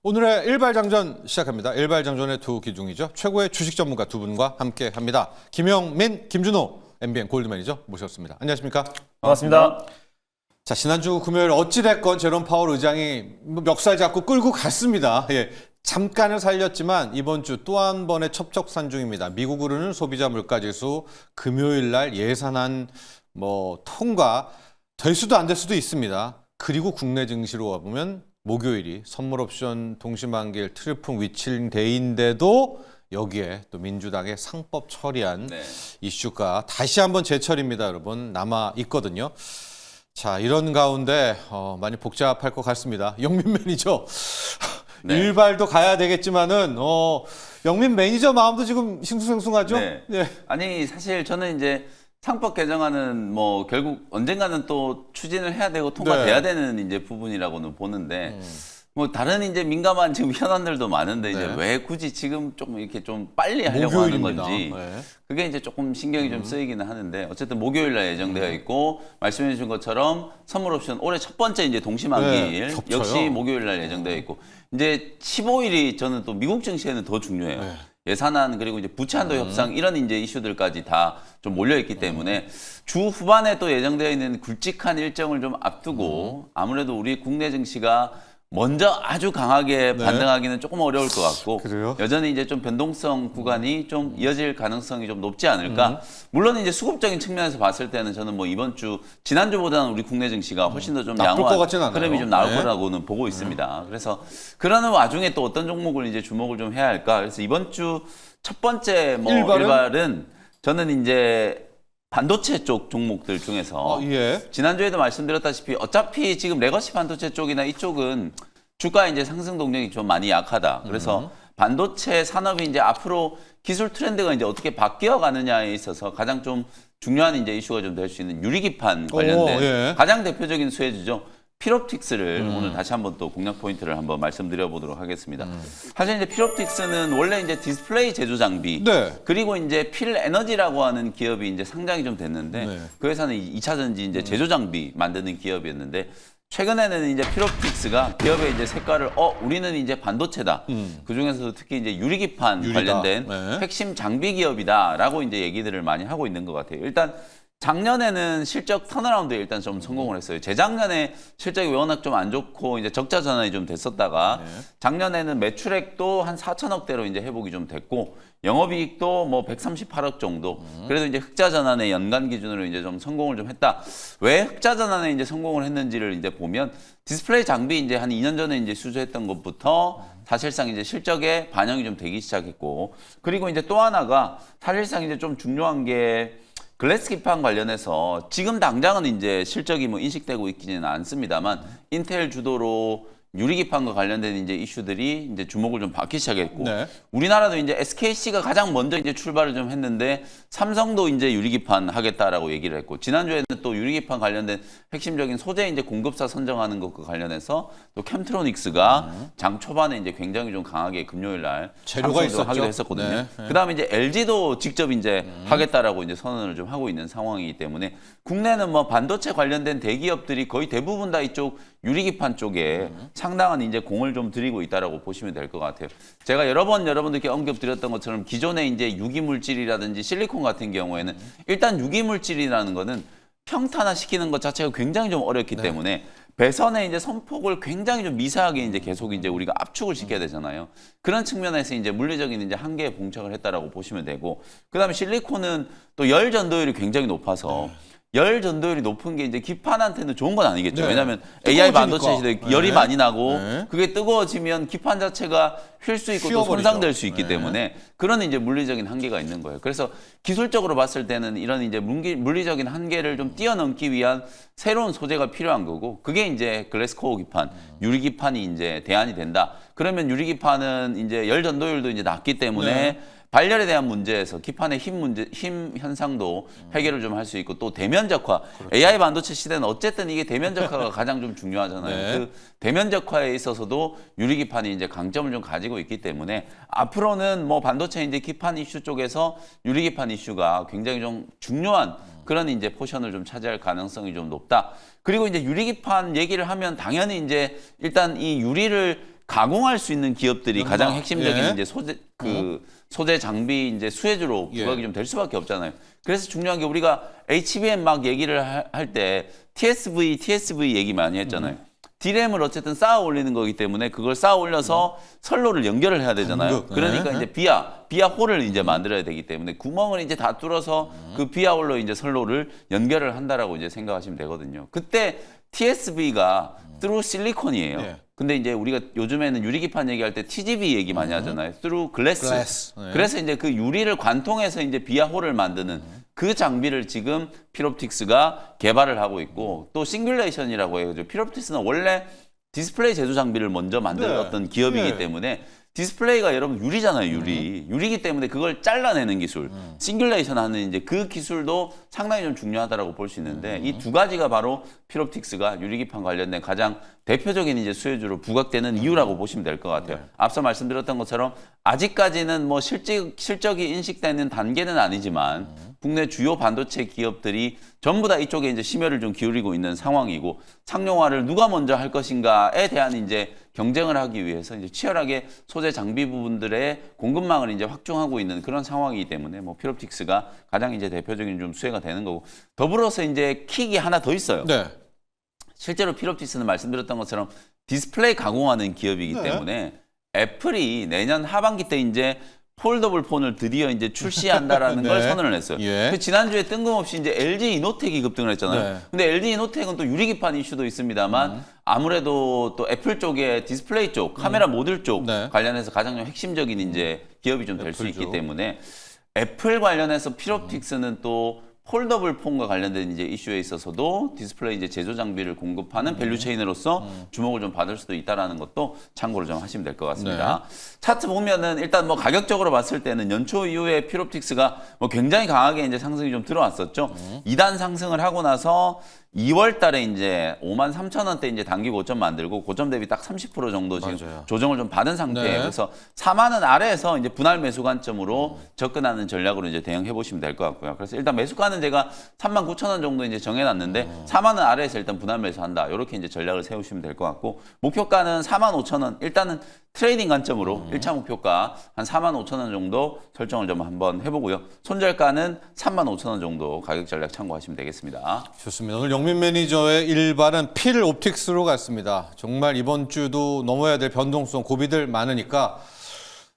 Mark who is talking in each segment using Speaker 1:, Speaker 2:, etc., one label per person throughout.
Speaker 1: 오늘의 일발장전 시작합니다. 일발장전의 두 기둥이죠. 최고의 주식 전문가 두 분과 함께합니다. 김영민, 김준호 MBN 골드매니저 모셨습니다. 안녕하십니까?
Speaker 2: 반갑습니다.
Speaker 1: 자, 지난주 금요일 어찌됐건 제롬 파월 의장이 멱살 잡고 끌고 갔습니다. 예, 잠깐을 살렸지만 이번 주 또 한 번의 첩첩산중입니다. 미국으로는 소비자 물가지수 금요일 날 예산안 통과 될 수도 안 될 수도 있습니다. 그리고 국내 증시로 와보면 목요일이 선물옵션 동시만기일 트리플 위칠데이인데도 여기에 또 민주당의 상법 처리안 이슈가 다시 한번 재철입니다, 여러분. 남아 있거든요. 자, 이런 가운데 많이 복잡할 것 같습니다. 영민 매니저 일발도 가야 되겠지만은 영민 매니저 마음도 지금 싱숭생숭하죠?
Speaker 2: 네.
Speaker 1: 네.
Speaker 2: 아니 사실 저는 이제 상법 개정안은 결국 언젠가는 또 추진을 해야 되고 통과돼야 되는 이제 부분이라고는 보는데 다른 이제 민감한 지금 현안들도 많은데 이제 왜 굳이 지금 조금 이렇게 좀 빨리 하려고 하는 건지 그게 이제 조금 신경이 좀 쓰이기는 하는데 어쨌든 목요일 날 예정되어 있고 말씀해 주신 것처럼 선물 옵션 올해 첫 번째 이제 동시만기일 역시 목요일 날 예정되어 있고 이제 15일이 저는 또 미국 증시에는 더 중요해요. 예산안 그리고 이제 부채 한도 협상 이런 이제 이슈들까지 다 좀 몰려 있기 때문에 주 후반에 또 예정되어 있는 굵직한 일정을 좀 앞두고 아무래도 우리 국내 증시가 먼저 아주 강하게 반등하기는 조금 어려울 것 같고
Speaker 1: 그래요?
Speaker 2: 여전히 이제 좀 변동성 구간이 좀 이어질 가능성이 좀 높지 않을까. 물론 이제 수급적인 측면에서 봤을 때는 저는 이번 주 지난주보다는 우리 국내 증시가 훨씬 더 좀 양호한 흐름이 좀 나올 거라고는 보고 있습니다. 그래서 그러는 와중에 또 어떤 종목을 이제 주목을 좀 해야 할까. 그래서 이번 주 첫 번째 일발은 저는 이제 반도체 쪽 종목들 중에서 지난주에도 말씀드렸다시피 어차피 지금 레거시 반도체 쪽이나 이쪽은 주가 이제 상승 동력이 좀 많이 약하다. 그래서 반도체 산업이 이제 앞으로 기술 트렌드가 이제 어떻게 바뀌어 가느냐에 있어서 가장 좀 중요한 이제 이슈가 좀 될 수 있는 유리기판 관련된 가장 대표적인 수혜주죠. 필옵틱스를 오늘 다시 한번 또 공략 포인트를 한번 말씀드려 보도록 하겠습니다. 사실 이제 필옵틱스는 원래 이제 디스플레이 제조 장비 그리고 이제 필 에너지라고 하는 기업이 이제 상장이 좀 됐는데 그 회사는 2차 전지 이제 제조 장비 만드는 기업이었는데 최근에는 이제 필옵틱스가 기업의 이제 색깔을 우리는 이제 반도체다. 그 중에서도 특히 이제 유리기판 관련된 핵심 장비 기업이다라고 이제 얘기들을 많이 하고 있는 것 같아요. 일단 작년에는 실적 턴어라운드에 일단 좀 성공을 했어요. 재작년에 실적이 워낙 좀 안 좋고 이제 적자 전환이 좀 됐었다가 작년에는 매출액도 한 4천억대로 이제 회복이 좀 됐고 영업이익도 138억 정도. 그래도 이제 흑자 전환의 연간 기준으로 이제 좀 성공을 좀 했다. 왜 흑자 전환에 이제 성공을 했는지를 이제 보면 디스플레이 장비 이제 한 2년 전에 이제 수주했던 것부터 사실상 이제 실적에 반영이 좀 되기 시작했고 그리고 이제 또 하나가 사실상 이제 좀 중요한 게 글래스 기판 관련해서 지금 당장은 이제 실적이 인식되고 있기는 않습니다만 인텔 주도로 유리기판과 관련된 이제 이슈들이 이제 주목을 좀 받기 시작했고 우리나라도 이제 SKC가 가장 먼저 이제 출발을 좀 했는데 삼성도 이제 유리기판 하겠다라고 얘기를 했고 지난주에는 또 유리기판 관련된 핵심적인 소재 이제 공급사 선정하는 것과 관련해서 또 캠트로닉스가 장 초반에 이제 굉장히 좀 강하게 금요일 날
Speaker 1: 재료가
Speaker 2: 하기도 했었거든요. 그다음에 이제 LG도 직접 이제 하겠다라고 이제 선언을 좀 하고 있는 상황이기 때문에 국내는 반도체 관련된 대기업들이 거의 대부분 다 이쪽 유리기판 쪽에 상당한 이제 공을 좀 들이고 있다라고 보시면 될 것 같아요. 제가 여러 번 여러분들께 언급드렸던 것처럼 기존의 이제 유기물질이라든지 실리콘 같은 경우에는 일단 유기물질이라는 거는 평탄화시키는 것 자체가 굉장히 좀 어렵기 때문에 배선의 이제 선폭을 굉장히 좀 미세하게 이제 계속 이제 우리가 압축을 시켜야 되잖아요. 그런 측면에서 이제 물리적인 이제 한계에 봉착을 했다라고 보시면 되고, 그다음에 실리콘은 또 열 전도율이 굉장히 높아서 열 전도율이 높은 게 이제 기판한테는 좋은 건 아니겠죠. 왜냐하면 AI 반도체 시대에 열이 많이 나고 그게 뜨거워지면 기판 자체가 휠 수 있고 또 손상될 수 있기 때문에 그런 이제 물리적인 한계가 있는 거예요. 그래서 기술적으로 봤을 때는 이런 이제 물리적인 한계를 좀 뛰어넘기 위한 새로운 소재가 필요한 거고 그게 이제 글래스코어 기판, 유리 기판이 이제 대안이 된다. 그러면 유리 기판은 이제 열 전도율도 이제 낮기 때문에 발열에 대한 문제에서 기판의 힘 현상도 해결을 좀 할 수 있고 또 대면적화. AI 반도체 시대는 어쨌든 이게 대면적화가 가장 좀 중요하잖아요. 그 대면적화에 있어서도 유리기판이 이제 강점을 좀 가지고 있기 때문에 앞으로는 반도체 이제 기판 이슈 쪽에서 유리기판 이슈가 굉장히 좀 중요한 그런 이제 포션을 좀 차지할 가능성이 좀 높다. 그리고 이제 유리기판 얘기를 하면 당연히 이제 일단 이 유리를 가공할 수 있는 기업들이
Speaker 1: 연마.
Speaker 2: 가장 핵심적인
Speaker 1: 예.
Speaker 2: 이제 소재 장비 이제 수혜주로 부각이
Speaker 1: 예.
Speaker 2: 좀 될 수밖에 없잖아요. 그래서 중요한 게 우리가 HBM 막 얘기를 할 때 TSV 얘기 많이 했잖아요. D램을 어쨌든 쌓아 올리는 거기 때문에 그걸 쌓아 올려서 선로를 연결을 해야 되잖아요.
Speaker 1: 간극.
Speaker 2: 그러니까
Speaker 1: 네.
Speaker 2: 이제 비아 홀을 이제 만들어야 되기 때문에 구멍을 이제 다 뚫어서 그 비아 홀로 이제 선로를 연결을 한다라고 이제 생각하시면 되거든요. 그때 TSV가 through 실리콘이에요.
Speaker 1: 네.
Speaker 2: 근데 이제 우리가 요즘에는 유리기판 얘기할 때 TGV 얘기 많이 하잖아요. through glass.
Speaker 1: 네.
Speaker 2: 그래서 이제 그 유리를 관통해서 이제 비아 홀을 만드는 그 장비를 지금 필옵틱스가 개발을 하고 있고 또 싱귤레이션이라고 해요. 필옵틱스는 원래 디스플레이 제조 장비를 먼저 만들었던
Speaker 1: 네.
Speaker 2: 기업이기
Speaker 1: 네.
Speaker 2: 때문에 디스플레이가 여러분 유리잖아요, 유리기 때문에 그걸 잘라내는 기술, 싱귤레이션 하는 이제 그 기술도 상당히 좀 중요하다라고 볼 수 있는데 이 두 가지가 바로 필옵틱스가 유리기판 관련된 가장 대표적인 이제 수혜주로 부각되는 이유라고 보시면 될 것 같아요. 앞서 말씀드렸던 것처럼 아직까지는 뭐 실적이 인식되는 단계는 아니지만 국내 주요 반도체 기업들이 전부 다 이쪽에 이제 심혈을 좀 기울이고 있는 상황이고 상용화를 누가 먼저 할 것인가에 대한 이제 경쟁을 하기 위해서 이제 치열하게 소재 장비 부분들의 공급망을 이제 확충하고 있는 그런 상황이기 때문에 뭐 필옵틱스가 가장 이제 대표적인 좀 수혜가 되는 거고 더불어서 이제 킥이 하나 더 있어요.
Speaker 1: 네.
Speaker 2: 실제로 필옵틱스는 말씀드렸던 것처럼 디스플레이 가공하는 기업이기
Speaker 1: 네.
Speaker 2: 때문에 애플이 내년 하반기 때 이제 폴더블 폰을 드디어 이제 출시한다라는
Speaker 1: 네.
Speaker 2: 걸 선언을 했어요.
Speaker 1: 예.
Speaker 2: 그 지난주에 뜬금없이 이제 LG 이노텍이 급등을 했잖아요.
Speaker 1: 네.
Speaker 2: 근데 LG 이노텍은 또 유리기판 이슈도 있습니다만 아무래도 또 애플 쪽에 디스플레이 쪽, 카메라 모듈 쪽
Speaker 1: 네.
Speaker 2: 관련해서 가장 좀 핵심적인 이제 기업이 좀 될 수
Speaker 1: 애플
Speaker 2: 있기
Speaker 1: 쪽.
Speaker 2: 때문에 애플 관련해서 필옵틱스는 또 폴더블 폰과 관련된 이제 이슈에 있어서도 디스플레이 이제 제조 장비를 공급하는 밸류 체인으로서 주목을 좀 받을 수도 있다라는 것도 참고를 좀 하시면 될 것 같습니다. 차트 보면은 일단 뭐 가격적으로 봤을 때는 연초 이후에 필옵틱스가 뭐 굉장히 강하게 이제 상승이 좀 들어왔었죠. 2단 상승을 하고 나서 2월 달에 이제 53,000원대 이제 단기 고점 만들고 고점 대비 딱 30% 정도 지금
Speaker 1: 맞아요.
Speaker 2: 조정을 좀 받은 상태예요.
Speaker 1: 네.
Speaker 2: 그래서 4만 원 아래에서 이제 분할 매수 관점으로 접근하는 전략으로 이제 대응해 보시면 될 것 같고요. 그래서 일단 매수가는 제가 39,000원 정도 이제 정해놨는데 4만 원 아래에서 일단 분할 매수한다. 이렇게 이제 전략을 세우시면 될 것 같고 목표가는 45,000원. 일단은 트레이딩 관점으로 1차 목표가 한 45,000원 정도 설정을 좀 한번 해보고요. 손절가는 35,000원 정도 가격 전략 참고하시면 되겠습니다.
Speaker 1: 좋습니다. 오늘 영민 매니저의 일발은 필옵틱스로 갔습니다. 정말 이번 주도 넘어야 될 변동성, 고비들 많으니까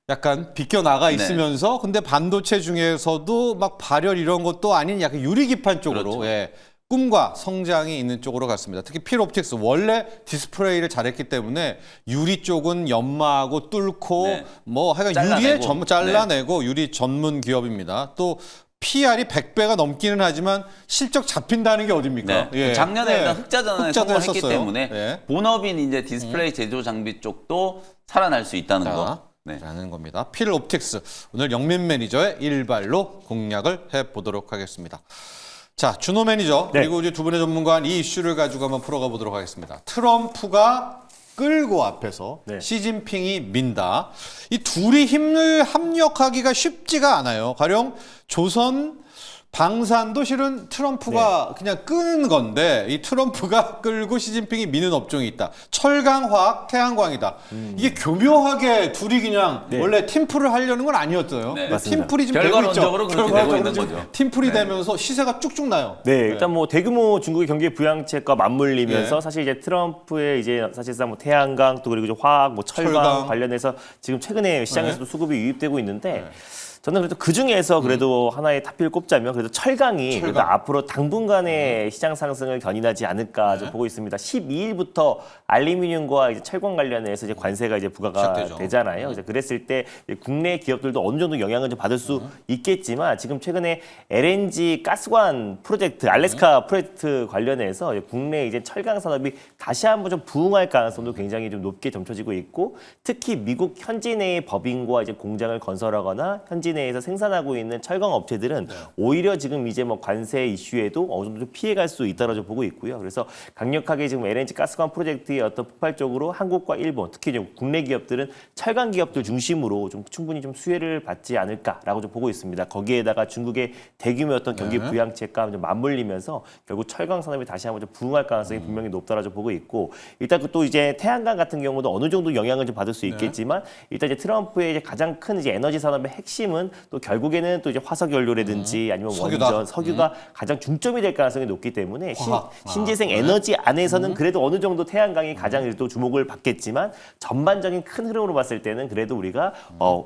Speaker 1: 약간 비껴나가 있으면서 근데 반도체 중에서도 막 발열 이런 것도 아닌 약간 유리기판 쪽으로
Speaker 2: 그렇죠.
Speaker 1: 예, 꿈과 성장이 있는 쪽으로 갔습니다. 특히 필옵틱스 원래 디스플레이를 잘했기 때문에 유리 쪽은 연마하고 뚫고
Speaker 2: 네.
Speaker 1: 뭐 하여간
Speaker 2: 잘라내고.
Speaker 1: 유리에 잘라내고 유리 전문 기업입니다. 또 PR이 100배가 넘기는 하지만 실적 잡힌다는 게 어딥니까?
Speaker 2: 네. 작년에 일단 흑자전환에
Speaker 1: 흑자도
Speaker 2: 성공했기
Speaker 1: 했었어요.
Speaker 2: 때문에
Speaker 1: 예.
Speaker 2: 본업인 이제 디스플레이 제조 장비 쪽도 살아날 수 있다는 거. 네.
Speaker 1: 라는 겁니다. 필옵틱스 오늘 영민 매니저의 일발로 공략을 해보도록 하겠습니다. 자, 준호 매니저
Speaker 3: 네.
Speaker 1: 그리고 이제 두 분의 전문가는 이 이슈를 가지고 한번 풀어가 보도록 하겠습니다. 트럼프가 끌고 앞에서
Speaker 3: 네.
Speaker 1: 시진핑이 민다. 이 둘이 힘을 합력하기가 쉽지가 않아요. 가령 조선 방산도 실은 트럼프가 그냥 끄는 건데 이 트럼프가 끌고 시진핑이 미는 업종이 있다. 철강, 화학, 태양광이다. 이게 교묘하게 둘이 그냥
Speaker 3: 네.
Speaker 1: 원래 팀플을 하려는 건 아니었어요.
Speaker 2: 네.
Speaker 1: 근데
Speaker 3: 맞습니다.
Speaker 1: 팀플이 지금 되고 있죠.
Speaker 2: 결과론적으로 그렇게 되고 있는
Speaker 1: 지금
Speaker 2: 거죠.
Speaker 1: 팀플이
Speaker 2: 네.
Speaker 1: 되면서 시세가 쭉쭉 나요.
Speaker 3: 네, 일단 뭐 대규모 중국의 경기 부양책과 맞물리면서
Speaker 1: 네.
Speaker 3: 사실 이제 트럼프의 이제 사실상 뭐 태양광 또 그리고 이제 화학, 뭐 철강,
Speaker 1: 철강.
Speaker 3: 관련해서 지금 최근에 시장에서도
Speaker 1: 네.
Speaker 3: 수급이 유입되고 있는데. 저는 그래도 그 중에서 그래도 하나의 탑필 꼽자면 그래도 철강이
Speaker 1: 철강.
Speaker 3: 그래도 앞으로 당분간의 시장 상승을 견인하지 않을까 좀 보고 있습니다. 12일부터 알루미늄과 이제 철강 관련해서 이제 관세가 이제 부과가
Speaker 1: 시작되죠.
Speaker 3: 되잖아요. 그래서 그랬을 때 이제 국내 기업들도 어느 정도 영향을 좀 받을 수 있겠지만 지금 최근에 LNG 가스관 프로젝트, 알래스카 프로젝트 관련해서 이제 국내 이제 철강 산업이 다시 한번 좀 부흥할 가능성도 굉장히 좀 높게 점쳐지고 있고 특히 미국 현지 내의 법인과 이제 공장을 건설하거나 현지 LNG 내에서 생산하고 있는 철강 업체들은 오히려 지금 이제 뭐 관세 이슈에도 어느 정도 좀 피해갈 수 있다고 좀 보고 있고요. 그래서 강력하게 지금 LNG 가스관 프로젝트의 어떤 폭발적으로 한국과 일본, 특히 좀 국내 기업들은 철강 기업들 중심으로 좀 충분히 좀 수혜를 받지 않을까라고 좀 보고 있습니다. 거기에다가 중국의 대규모 어떤 경기 부양책과 좀 맞물리면서 결국 철강 산업이 다시 한번 좀 부흥할 가능성이 분명히 높다라고 좀 보고 있고, 일단 그 또 이제 태양광 같은 경우도 어느 정도 영향을 좀 받을 수 있겠지만 일단 이제 트럼프의 이제 가장 큰 이제 에너지 산업의 핵심은 또 결국에는 또 이제 화석 연료라든지 아니면
Speaker 1: 석유다.
Speaker 3: 원전, 석유가 가장 중점이 될 가능성이 높기 때문에
Speaker 1: 화학.
Speaker 3: 신재생 에너지 안에서는 그래도 어느 정도 태양광이 가장 또 주목을 받겠지만 전반적인 큰 흐름으로 봤을 때는 그래도 우리가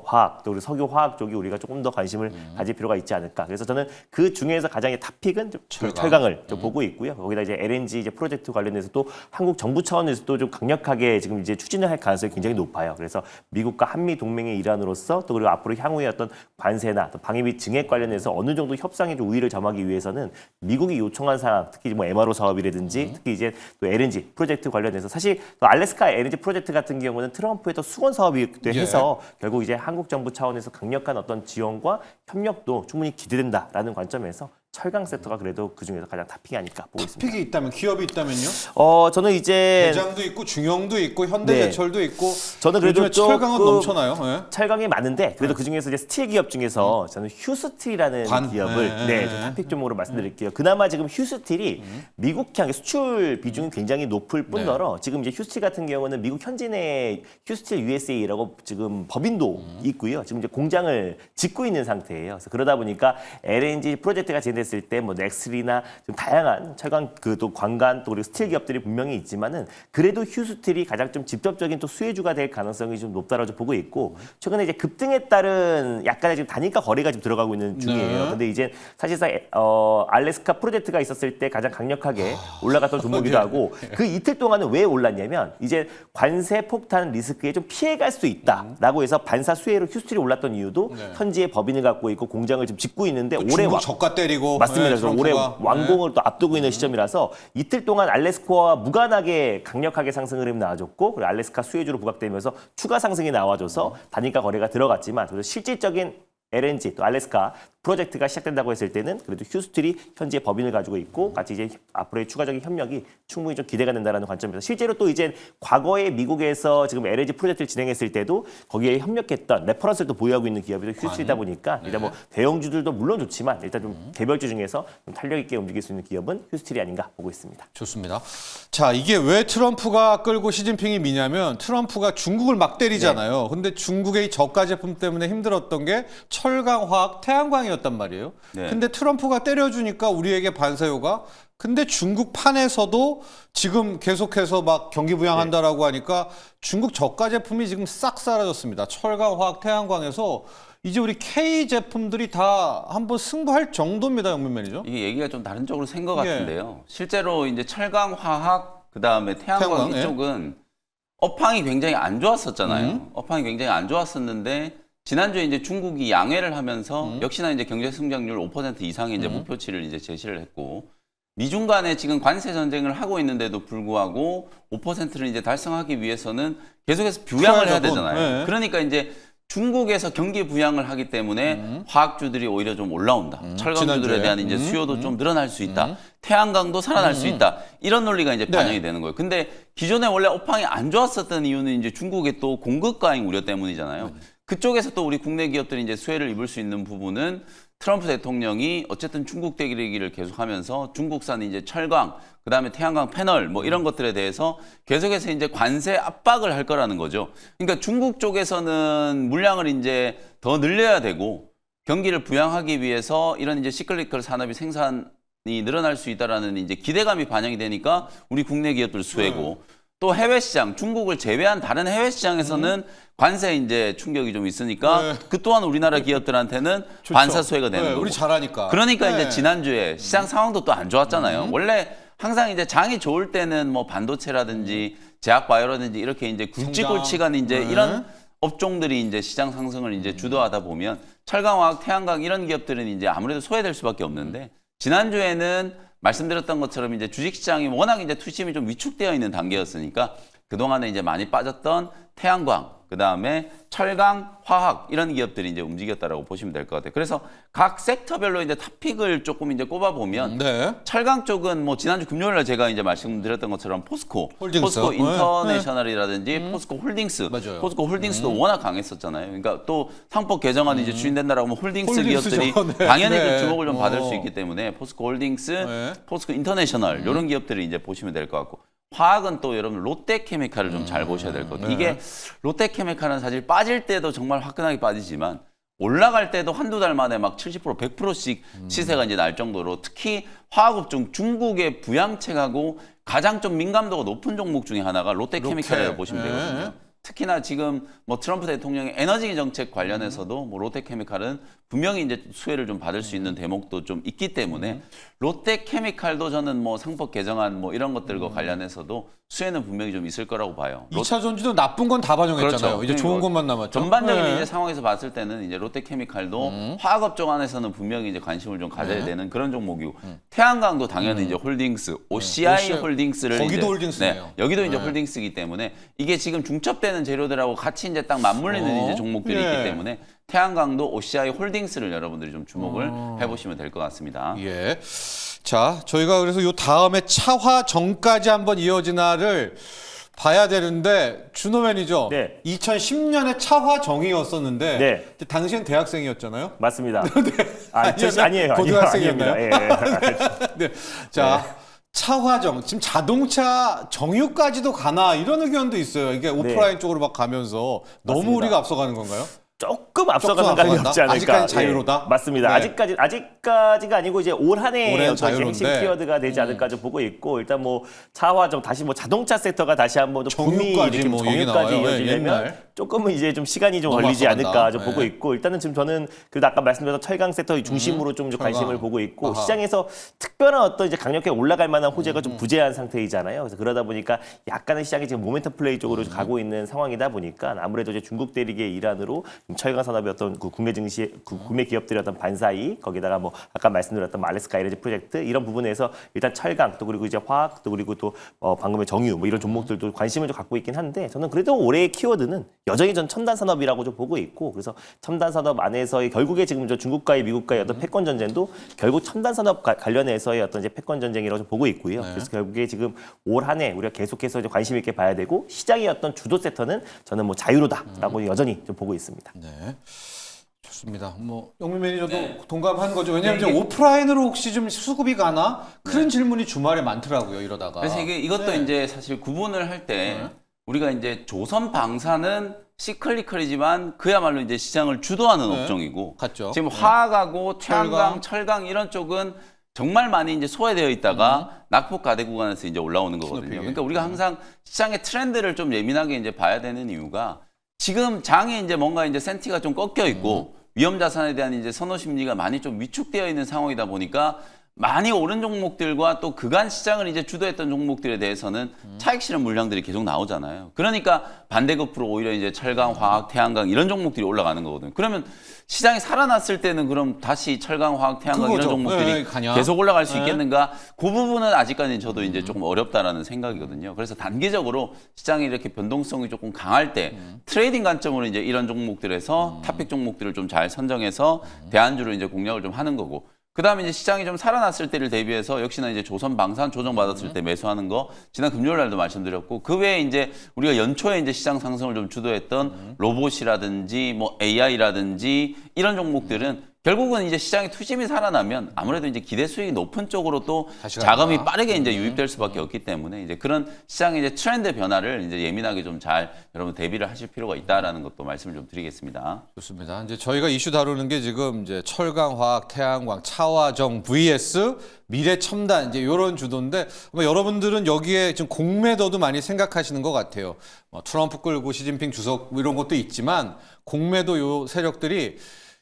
Speaker 3: 화학, 또 우리 석유 화학 쪽이 우리가 조금 더 관심을 가질 필요가 있지 않을까. 그래서 저는 그 중에서 가장 탑픽은 철강을 좀 보고 있고요. 거기다 이제 LNG 이제 프로젝트 관련해서 또 한국 정부 차원에서도 좀 강력하게 지금 이제 추진을 할 가능성이 굉장히 높아요. 그래서 미국과 한미 동맹의 일환으로서 또 그리고 앞으로 향후에 어떤 관세나 또 방위 및 증액 관련해서 어느 정도 협상의 좀 우위를 점하기 위해서는 미국이 요청한 사항, 특히 뭐 MRO 사업이라든지 특히 이제 또 LNG 프로젝트 관련해서 사실 또 알래스카 LNG 프로젝트 같은 경우는 트럼프의 또 수건 사업이기도 해서 결국 이제 한국 정부 차원에서 강력한 어떤 지원과 협력도 충분히 기대된다라는 관점에서 철강 섹터가 그래도 그 중에서 가장 탑픽이 아닐까 보고 있습니다.
Speaker 1: 탑픽이 있다면 기업이 있다면요?
Speaker 3: 저는 이제
Speaker 1: 대장도 있고 중형도 있고 현대제철도 있고
Speaker 3: 저는 그래도
Speaker 1: 요즘에 철강은 넘쳐나요. 네.
Speaker 3: 철강이 많은데 그래도 그 중에서 이제 스틸 기업 중에서 저는 휴스틸이라는 기업을 좀 탑픽 종목으로 말씀드릴게요. 그나마 지금 휴스틸이 미국 향 수출 비중이 굉장히 높을 뿐더러 지금 이제 휴스틸 같은 경우는 미국 현지내 휴스틸 USA라고 지금 법인도 있고요. 지금 이제 공장을 짓고 있는 상태예요. 그래서 그러다 보니까 LNG 프로젝트가 진행됐을 때 뭐 넥슬이나 좀 다양한 철강 그 또 관관 또 그리고 스틸 기업들이 분명히 있지만은 그래도 휴스틸이 가장 좀 직접적인 또 수혜주가 될 가능성이 좀 높다라고 보고 있고, 최근에 이제 급등에 따른 약간의 지금 단일가 거래가 지금 들어가고 있는 중이에요. 근데 이제 사실상 알래스카 프로젝트가 있었을 때 가장 강력하게 올라갔던 종목이기도 하고 그 이틀 동안은 왜 올랐냐면 이제 관세 폭탄 리스크에 좀 피해갈 수 있다라고 해서 반사 수혜로 휴스틸이 올랐던 이유도 현지에 법인을 갖고 있고 공장을 지금 짓고 있는데 올해
Speaker 1: 중국 저가 때리고
Speaker 3: 맞습니다. 그래서 올해 완공을 또 앞두고 있는 시점이라서 이틀 동안 알래스카와 무관하게 강력하게 상승 흐름이 나와줬고 그리고 알래스카 수혜주로 부각되면서 추가 상승이 나와줘서 단일가 거래가 들어갔지만 실질적인 LNG 또 알래스카 프로젝트가 시작된다고 했을 때는 그래도 휴스틸이 현재 법인을 가지고 있고 같이 이제 앞으로의 추가적인 협력이 충분히 좀 기대가 된다는 관점에서 실제로 또 이제 과거에 미국에서 지금 LNG 프로젝트를 진행했을 때도 거기에 협력했던 레퍼런스를 또 보유하고 있는 기업이 휴스틸이다 보니까 일단 뭐 대형주들도 물론 좋지만 일단 좀 개별주 중에서 좀 탄력 있게 움직일 수 있는 기업은 휴스틸이 아닌가 보고 있습니다.
Speaker 1: 좋습니다. 자, 이게 왜 트럼프가 끌고 시진핑이 미냐면 트럼프가 중국을 막 때리잖아요. 근데 중국의 이 저가 제품 때문에 힘들었던 게 철강, 화학, 태양광이었단 말이에요. 근데 트럼프가 때려주니까 우리에게 반사효가, 근데 중국 판에서도 지금 계속해서 막 경기 부양한다라고 하니까 중국 저가 제품이 지금 싹 사라졌습니다. 철강, 화학, 태양광에서 이제 우리 K 제품들이 다 한번 승부할 정도입니다, 영민 매니저.
Speaker 2: 이게 얘기가 좀 다른 쪽으로 샌 것 같은데요. 실제로 이제 철강, 화학, 그다음에 태양광 이쪽은 업황이 굉장히 안 좋았었잖아요. 업황이 굉장히 안 좋았었는데 지난주에 이제 중국이 양회를 하면서 역시나 이제 경제 성장률 5% 이상의 이제 목표치를 이제 제시를 했고, 미중 간에 지금 관세 전쟁을 하고 있는데도 불구하고 5%를 이제 달성하기 위해서는 계속해서 부양을 해야 되잖아요. 그러니까 이제 중국에서 경기 부양을 하기 때문에 화학주들이 오히려 좀 올라온다. 철강주들에 대한 이제 수요도 좀 늘어날 수 있다. 태양광도 살아날 수 있다. 이런 논리가 이제 반영이 되는 거예요. 근데 기존에 원래 업황이 안 좋았었던 이유는 이제 중국의 또 공급 과잉 우려 때문이잖아요. 그쪽에서 또 우리 국내 기업들이 이제 수혜를 입을 수 있는 부분은 트럼프 대통령이 어쨌든 중국 대기를 계속하면서 중국산 이제 철강, 그다음에 태양광 패널 뭐 이런 것들에 대해서 계속해서 이제 관세 압박을 할 거라는 거죠. 그러니까 중국 쪽에서는 물량을 이제 더 늘려야 되고 경기를 부양하기 위해서 이런 이제 시클리컬 산업이 생산이 늘어날 수 있다라는 이제 기대감이 반영이 되니까 우리 국내 기업들 수혜고, 또 해외 시장, 중국을 제외한 다른 해외 시장에서는 관세 이제 충격이 좀 있으니까 그 또한 우리나라 기업들한테는 반사 수혜가 되는 거고.
Speaker 1: 우리 잘하니까.
Speaker 2: 그러니까 이제 지난주에 시장 상황도 또 안 좋았잖아요. 원래 항상 이제 장이 좋을 때는 뭐 반도체라든지 제약바이오라든지 이렇게 이제 굵직굵직한 이제 이런 업종들이 이제 시장 상승을 이제 주도하다 보면 철강화학, 태양광 이런 기업들은 이제 아무래도 소외될 수밖에 없는데, 지난주에는 말씀드렸던 것처럼 이제 주식시장이 워낙 이제 투심이 좀 위축되어 있는 단계였으니까 그동안에 이제 많이 빠졌던 태양광, 그다음에 철강, 화학 이런 기업들이 이제 움직였다라고 보시면 될 것 같아요. 그래서 각 섹터별로 이제 탑픽을 조금 이제 꼽아 보면
Speaker 1: 네.
Speaker 2: 철강 쪽은 뭐 지난주 금요일 날 제가 이제 말씀드렸던 것처럼 포스코
Speaker 1: 홀딩스.
Speaker 2: 인터내셔널이라든지 포스코 홀딩스,
Speaker 1: 맞아요.
Speaker 2: 포스코 홀딩스도 워낙 강했었잖아요. 그러니까 또 상법 개정안이 이제 추진된다라고 하면 홀딩스
Speaker 1: 홀딩스죠.
Speaker 2: 기업들이
Speaker 1: 네.
Speaker 2: 당연히
Speaker 1: 네.
Speaker 2: 그 주목을 좀 받을 수 있기 때문에 포스코 홀딩스,
Speaker 1: 네.
Speaker 2: 포스코 인터내셔널 이런 기업들을 이제 보시면 될 것 같고. 화학은 또 여러분 롯데케미칼을 좀 잘 보셔야 될 것 같아요. 이게 롯데케미칼은 사실 빠질 때도 정말 화끈하게 빠지지만 올라갈 때도 한두 달 만에 막 70%, 100%씩 시세가 이제 날 정도로 특히 화학업 중 중국의 부양책하고 가장 좀 민감도가 높은 종목 중에 하나가 롯데케미칼이라고
Speaker 1: 롯데.
Speaker 2: 보시면
Speaker 1: 네.
Speaker 2: 되거든요. 특히나 지금 뭐 트럼프 대통령의 에너지 정책 관련해서도 뭐 롯데케미칼은 분명히 이제 수혜를 좀 받을 수 있는 대목도 좀 있기 때문에 롯데케미칼도 저는 뭐 상법 개정안 뭐 이런 것들과 관련해서서도 수혜는 분명히 좀 있을 거라고 봐요.
Speaker 1: 2차 전지도 나쁜 건 다 반영했잖아요.
Speaker 2: 그렇죠.
Speaker 1: 이제 좋은 것만 남았죠.
Speaker 2: 전반적인
Speaker 1: 네.
Speaker 2: 이제 상황에서 봤을 때는 이제 롯데케미칼도 화학업 쪽 안에서는 분명히 이제 관심을 좀 가져야 되는 그런 종목이고 태양광도 당연히 이제 홀딩스, OCI 홀딩스를
Speaker 1: 거기도
Speaker 2: 이제,
Speaker 1: 홀딩스네요.
Speaker 2: 여기도 이제 홀딩스이기 때문에 이게 지금 중첩되는 재료들하고 같이 이제 딱 맞물리는 이제 종목들이
Speaker 1: 예.
Speaker 2: 있기 때문에 태양광도 OCI 홀딩스를 여러분들이 좀 주목을 해보시면 될 것 같습니다.
Speaker 1: 예. 자, 저희가 그래서 요 다음에 차화정까지 한번 이어지나를 봐야 되는데 준호 매니저,
Speaker 3: 네.
Speaker 1: 2010년에 차화정이었었는데
Speaker 3: 네.
Speaker 1: 그때 당시엔 대학생이었잖아요.
Speaker 3: 맞습니다.
Speaker 1: 아니었나요?
Speaker 3: 아니에요.
Speaker 1: 고등학생이었나요?
Speaker 3: 아닙니다. 예.
Speaker 1: 네. 자, 차화정 지금 자동차 정유까지도 가나 이런 의견도 있어요. 이게 오프라인 쪽으로 막 가면서 너무
Speaker 3: 맞습니다.
Speaker 1: 우리가 앞서가는 건가요?
Speaker 3: 조금 앞서가는
Speaker 1: 조금
Speaker 3: 감이
Speaker 1: 앞서간다?
Speaker 3: 없지 않을까.
Speaker 1: 아직까지 자유로다?
Speaker 3: 예, 맞습니다.
Speaker 1: 네.
Speaker 3: 아직까지가 아니고 이제 올 한해
Speaker 1: 올해는
Speaker 3: 어떤 이제
Speaker 1: 자유로운데.
Speaker 3: 핵심 키워드가 되지 않을까 좀 보고 있고 일단 뭐 차화정 다시 뭐 자동차 섹터가 다시 한번 좀 붐이
Speaker 1: 정유까지
Speaker 3: 이렇게
Speaker 1: 뭐 얘기
Speaker 3: 정유까지
Speaker 1: 나와요.
Speaker 3: 이어지려면
Speaker 1: 옛날.
Speaker 3: 조금은 이제 좀 시간이 좀
Speaker 1: 너무
Speaker 3: 걸리지
Speaker 1: 앞서간다.
Speaker 3: 않을까 좀
Speaker 1: 네.
Speaker 3: 보고 있고 일단은 지금 저는 그래도 아까 말씀드렸던 철강 섹터 중심으로 좀
Speaker 1: 철강.
Speaker 3: 관심을 보고 있고
Speaker 1: 아하.
Speaker 3: 시장에서 특별한 어떤 이제 강력하게 올라갈 만한 호재가 좀 부재한 상태이잖아요. 그래서 그러다 보니까 약간은 시장이 지금 모멘텀 플레이 쪽으로 가고 있는 상황이다 보니까 아무래도 이제 중국 대륙의 일환으로 철강 산업의 어떤 그 국내 증시 국내 기업들의 어떤 반사이 거기다가 뭐 아까 말씀드렸던 뭐 알래스카 에너지 프로젝트 이런 부분에서 일단 철강 또 그리고 이제 화학 또 그리고 또 방금의 정유 뭐 이런 종목들도 관심을 좀 갖고 있긴 한데 저는 그래도 올해의 키워드는 여전히 전 첨단 산업이라고 좀 보고 있고 그래서 첨단 산업 안에서의 결국에 지금 저 중국과의 미국과의 어떤 패권 전쟁도 결국 첨단 산업 관련해서의 어떤 이제 패권 전쟁이라고 좀 보고 있고요. 그래서 결국에 지금 올 한해 우리가 계속해서 좀 관심 있게 봐야 되고 시장의 어떤 주도 섹터는 저는 뭐 자유로다라고 여전히 좀 보고 있습니다.
Speaker 1: 네. 좋습니다. 뭐 영민 매니저도 동감한 거죠. 왜냐하면 이제 오프라인으로 혹시 좀 수급이 가나 그런 질문이 주말에 많더라고요. 이러다가.
Speaker 2: 그래서 이것도
Speaker 1: 네.
Speaker 2: 이제 사실 구분을 할 때 우리가 이제 조선 방사는 시클리컬이지만 그야말로 이제 시장을 주도하는
Speaker 1: 네.
Speaker 2: 업종이고
Speaker 1: 같죠.
Speaker 2: 지금 화학하고 태양광, 철강 이런 쪽은 정말 많이 이제 소외되어 있다가 낙폭 가대 구간에서 이제 올라오는 거거든요.
Speaker 1: 스누피게.
Speaker 2: 그러니까 우리가 항상 시장의 트렌드를 좀 예민하게 이제 봐야 되는 이유가 지금 장에 이제 뭔가 이제 센티가 좀 꺾여 있고 위험 자산에 대한 이제 선호 심리가 많이 좀 위축되어 있는 상황이다 보니까 많이 오른 종목들과 또 그간 시장을 이제 주도했던 종목들에 대해서는 차익 실현 물량들이 계속 나오잖아요. 그러니까 반대급부로 오히려 이제 철강, 화학, 태양광 이런 종목들이 올라가는 거거든요. 그러면 시장이 살아났을 때는 그럼 다시 철강, 화학, 태양광 이런
Speaker 1: 그거죠.
Speaker 2: 종목들이
Speaker 1: 네, 가냐?
Speaker 2: 계속 올라갈 수
Speaker 1: 네.
Speaker 2: 있겠는가? 그 부분은 아직까지는 저도 이제 조금 어렵다라는 생각이거든요. 그래서 단기적으로 시장이 이렇게 변동성이 조금 강할 때 트레이딩 관점으로 이제 이런 종목들에서 탑픽 종목들을 좀 잘 선정해서 대안주로 이제 공략을 좀 하는 거고. 그다음에 이제 시장이 좀 살아났을 때를 대비해서 역시나 이제 조선 방산 조정받았을 때 매수하는 거 지난 금요일 날도 말씀드렸고 그 외에 이제 우리가 연초에 이제 시장 상승을 좀 주도했던 로봇이라든지 뭐 AI라든지 이런 종목들은 결국은 이제 시장의 투심이 살아나면 아무래도 이제 기대 수익이 높은 쪽으로 또
Speaker 1: 다시
Speaker 2: 자금이
Speaker 1: 간다.
Speaker 2: 빠르게 이제 유입될 수밖에 없기 때문에 이제 그런 시장의 이제 트렌드 변화를 이제 예민하게 좀 잘 여러분 대비를 하실 필요가 있다라는 것도 말씀을 좀 드리겠습니다.
Speaker 1: 좋습니다. 이제 저희가 이슈 다루는 게 지금 이제 철강, 화학, 태양광, 차화정 vs 미래 첨단 이제 이런 주도인데 아마 여러분들은 여기에 지금 공매도도 많이 생각하시는 것 같아요. 뭐 트럼프 끌고 시진핑 주석 뭐 이런 것도 있지만 공매도 요 세력들이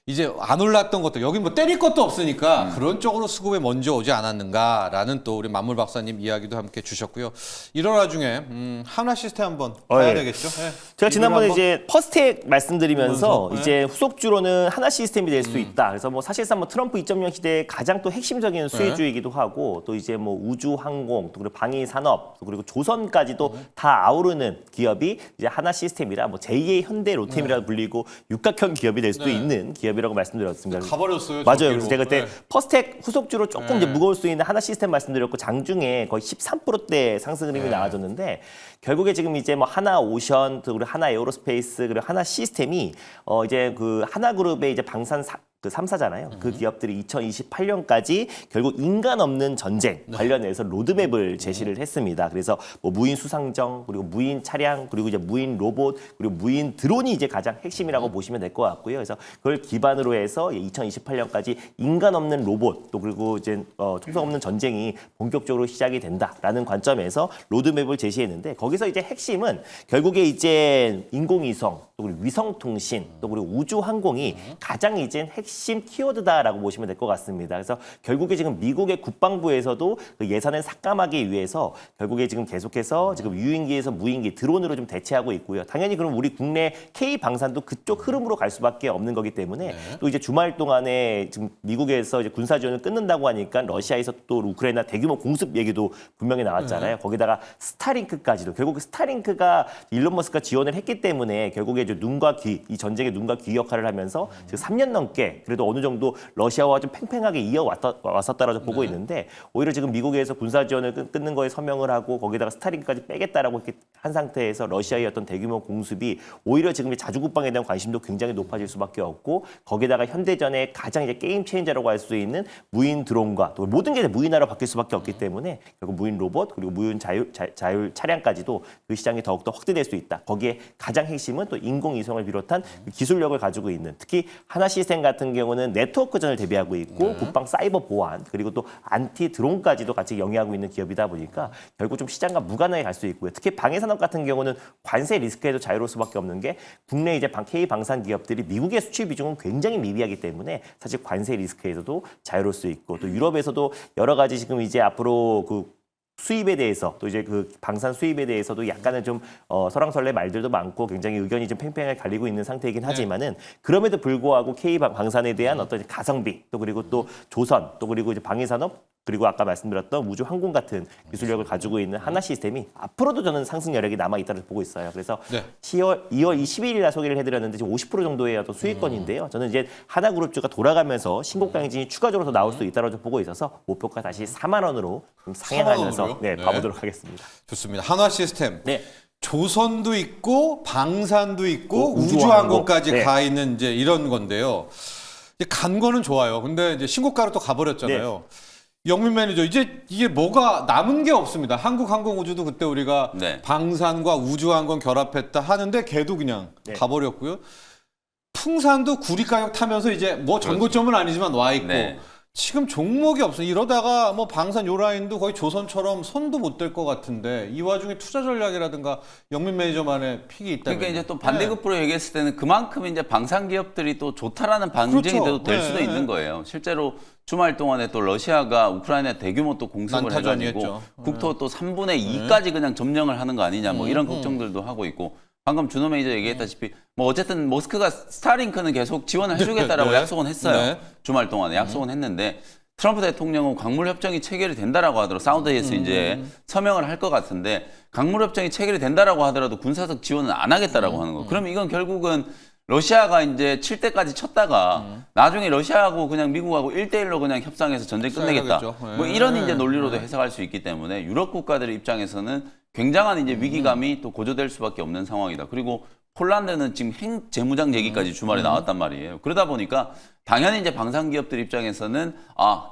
Speaker 1: 이제 안 올랐던 것들 여기 뭐 때릴 것도 없으니까 그런 쪽으로 수급에 먼저 오지 않았는가라는 또 우리 만물 박사님 이야기도 함께 주셨고요. 이런 와중에 하나 시스템 한번 봐야
Speaker 3: 예.
Speaker 1: 되겠죠. 예.
Speaker 3: 제가 지난번에
Speaker 1: 한번?
Speaker 3: 이제 퍼스텍 말씀드리면서
Speaker 1: 네.
Speaker 3: 이제 후속주로는 하나 시스템이 될 수 있다. 그래서 뭐 사실상 뭐 트럼프 2.0 시대의 가장 또 핵심적인 수혜주이기도 하고 또 이제 뭐 우주 항공 또 그리고 방위 산업 또 그리고 조선까지도 다 아우르는 기업이 이제 하나 시스템이라 뭐 제2의 현대 로템이라 불리고 육각형 기업이 될 수도 있는 기업이라고 말씀드렸습니다.
Speaker 1: 가버렸어요.
Speaker 3: 맞아요.
Speaker 1: 저기로.
Speaker 3: 그래서 제가 그때
Speaker 1: 네.
Speaker 3: 퍼스텍 후속주로 조금 이제 무거울 수 있는 하나 시스템 말씀드렸고 장중에 거의 13%대 상승 흐름이 나와줬는데 결국에 지금 이제 뭐 하나 오션 또 그리고 하나 에어로스페이스 그리고 하나 시스템이 이제 그 하나그룹의 이제 방산 그 3사잖아요. 그 기업들이 2028년까지 결국 인간 없는 전쟁 관련해서 로드맵을 제시를 했습니다. 그래서 뭐 무인 수상정 그리고 무인 차량 그리고 이제 무인 로봇 그리고 무인 드론이 이제 가장 핵심이라고 보시면 될 것 같고요. 그래서 그걸 기반으로 해서 2028년까지 인간 없는 로봇 또 그리고 이제 총성 없는 전쟁이 본격적으로 시작이 된다라는 관점에서 로드맵을 제시했는데 거기서 이제 핵심은 결국에 이제 인공위성 또 그리고 위성통신 또 그리고 우주항공이 가장 이제 핵심 키워드다라고 보시면 될 것 같습니다. 그래서 결국에 지금 미국의 국방부에서도 그 예산을 삭감하기 위해서 결국에 지금 계속해서 지금 유인기에서 무인기 드론으로 좀 대체하고 있고요. 당연히 그럼 우리 국내 K 방산도 그쪽 흐름으로 갈 수밖에 없는 거기 때문에 또 이제 주말 동안에 지금 미국에서 이제 군사 지원을 끊는다고 하니까 러시아에서 또 우크라이나 대규모 공습 얘기도 분명히 나왔잖아요. 거기다가 스타링크까지도 결국 스타링크가 일론 머스크가 지원을 했기 때문에 결국에 이제 눈과 귀, 이 전쟁의 눈과 귀 역할을 하면서 지금 3년 넘게 그래도 어느 정도 러시아와 좀 팽팽하게 이어왔었다라고 보고 있는데 오히려 지금 미국에서 군사 지원을 끊는 거에 서명을 하고 거기다가 스타링크까지 빼겠다라고 이렇게 한 상태에서 러시아의 어떤 대규모 공습이 오히려 지금 자주국방에 대한 관심도 굉장히 높아질 수밖에 없고 거기다가 현대전의 가장 이제 게임 체인저라고 할 수 있는 무인 드론과 또 모든 게 무인화로 바뀔 수밖에 없기 때문에 결국 무인 로봇 그리고 무인 자율 차량까지도 그 시장이 더욱더 확대될 수 있다. 거기에 가장 핵심은 또 인공위성을 비롯한 기술력을 가지고 있는 특히 하나 시스템 같은 경우는 네트워크전을 대비하고 있고 국방 사이버 보안 그리고 또 안티 드론까지도 같이 영위하고 있는 기업이다 보니까 결국 좀 시장과 무관하게 갈 수 있고요. 특히 방해산업 같은 경우는 관세 리스크에도 자유로울 수밖에 없는 게 국내 이제 K 방산 기업들이 미국의 수출 비중은 굉장히 미비하기 때문에 사실 관세 리스크에서도 자유로울 수 있고 또 유럽에서도 여러 가지 지금 이제 앞으로 그 수입에 대해서 또 이제 그 방산 수입에 대해서도 약간은 좀 설왕설래 말들도 많고 굉장히 의견이 좀 팽팽하게 갈리고 있는 상태이긴 하지만은 그럼에도 불구하고 K 방산에 대한 어떤 가성비 또 그리고 또 조선 또 그리고 이제 방위산업 그리고 아까 말씀드렸던 우주 항공 같은 기술력을 가지고 있는 하나 시스템이 앞으로도 저는 상승 여력이 남아 있다고 보고 있어요. 그래서 2월 21일에 소개를 해드렸는데 지금 50% 정도의 어떤 수익권인데요. 저는 이제 하나그룹주가 돌아가면서 신고가 강진이 추가적으로 더 나올 수 있다고 보고 있어서 목표가 다시 4만 원으로 좀 상향하면서 봐보도록 하겠습니다.
Speaker 1: 좋습니다. 한화 시스템.
Speaker 3: 네.
Speaker 1: 조선도 있고 방산도 있고
Speaker 3: 우주항공.
Speaker 1: 우주항공까지 가 있는 이제 이런 건데요. 이제 간 거는 좋아요. 근데 이제 신고가로 또 가버렸잖아요. 영민 매니저 이제 이게 뭐가 남은 게 없습니다. 한국항공우주도 그때 우리가 방산과 우주항공 결합했다 하는데 걔도 그냥 가버렸고요. 풍산도 구리 가격 타면서 이제 뭐 전고점은 아니지만 와 있고 지금 종목이 없어. 이러다가 뭐 방산 요 라인도 거의 조선처럼 손도 못 댈 것 같은데 이 와중에 투자 전략이라든가 영민 매니저만의 픽이 있다.
Speaker 2: 그러니까 이제 또 반대급부로 얘기했을 때는 그만큼 이제 방산 기업들이 또 좋다라는 방증이 될 수도 있는 거예요. 실제로 주말 동안에 또 러시아가 우크라이나에 대규모 또 공습을 해가지고 국토 또 3분의 2까지 그냥 점령을 하는 거 아니냐 뭐 이런 걱정들도 하고 있고 방금 준호 매니저 얘기했다시피 뭐 어쨌든 머스크가 스타링크는 계속 지원을 해주겠다라고 약속은 했어요. 주말 동안에 약속은 했는데 트럼프 대통령은 광물 협정이 체결이 된다라고 하더라도 사우디에서 이제 서명을 할 것 같은데 광물 협정이 체결이 된다라고 하더라도 군사적 지원은 안 하겠다라고 하는 거. 그럼 이건 결국은 러시아가 이제 칠 때까지 쳤다가 나중에 러시아하고 그냥 미국하고 1대1로 그냥 협상해서 전쟁 끝내겠다. 뭐 이런 이제 논리로도 해석할 수 있기 때문에 유럽 국가들의 입장에서는 굉장한 이제 위기감이 또 고조될 수밖에 없는 상황이다. 그리고 폴란드는 지금 핵재무장 얘기까지 주말에 나왔단 말이에요. 그러다 보니까 당연히 이제 방산 기업들 입장에서는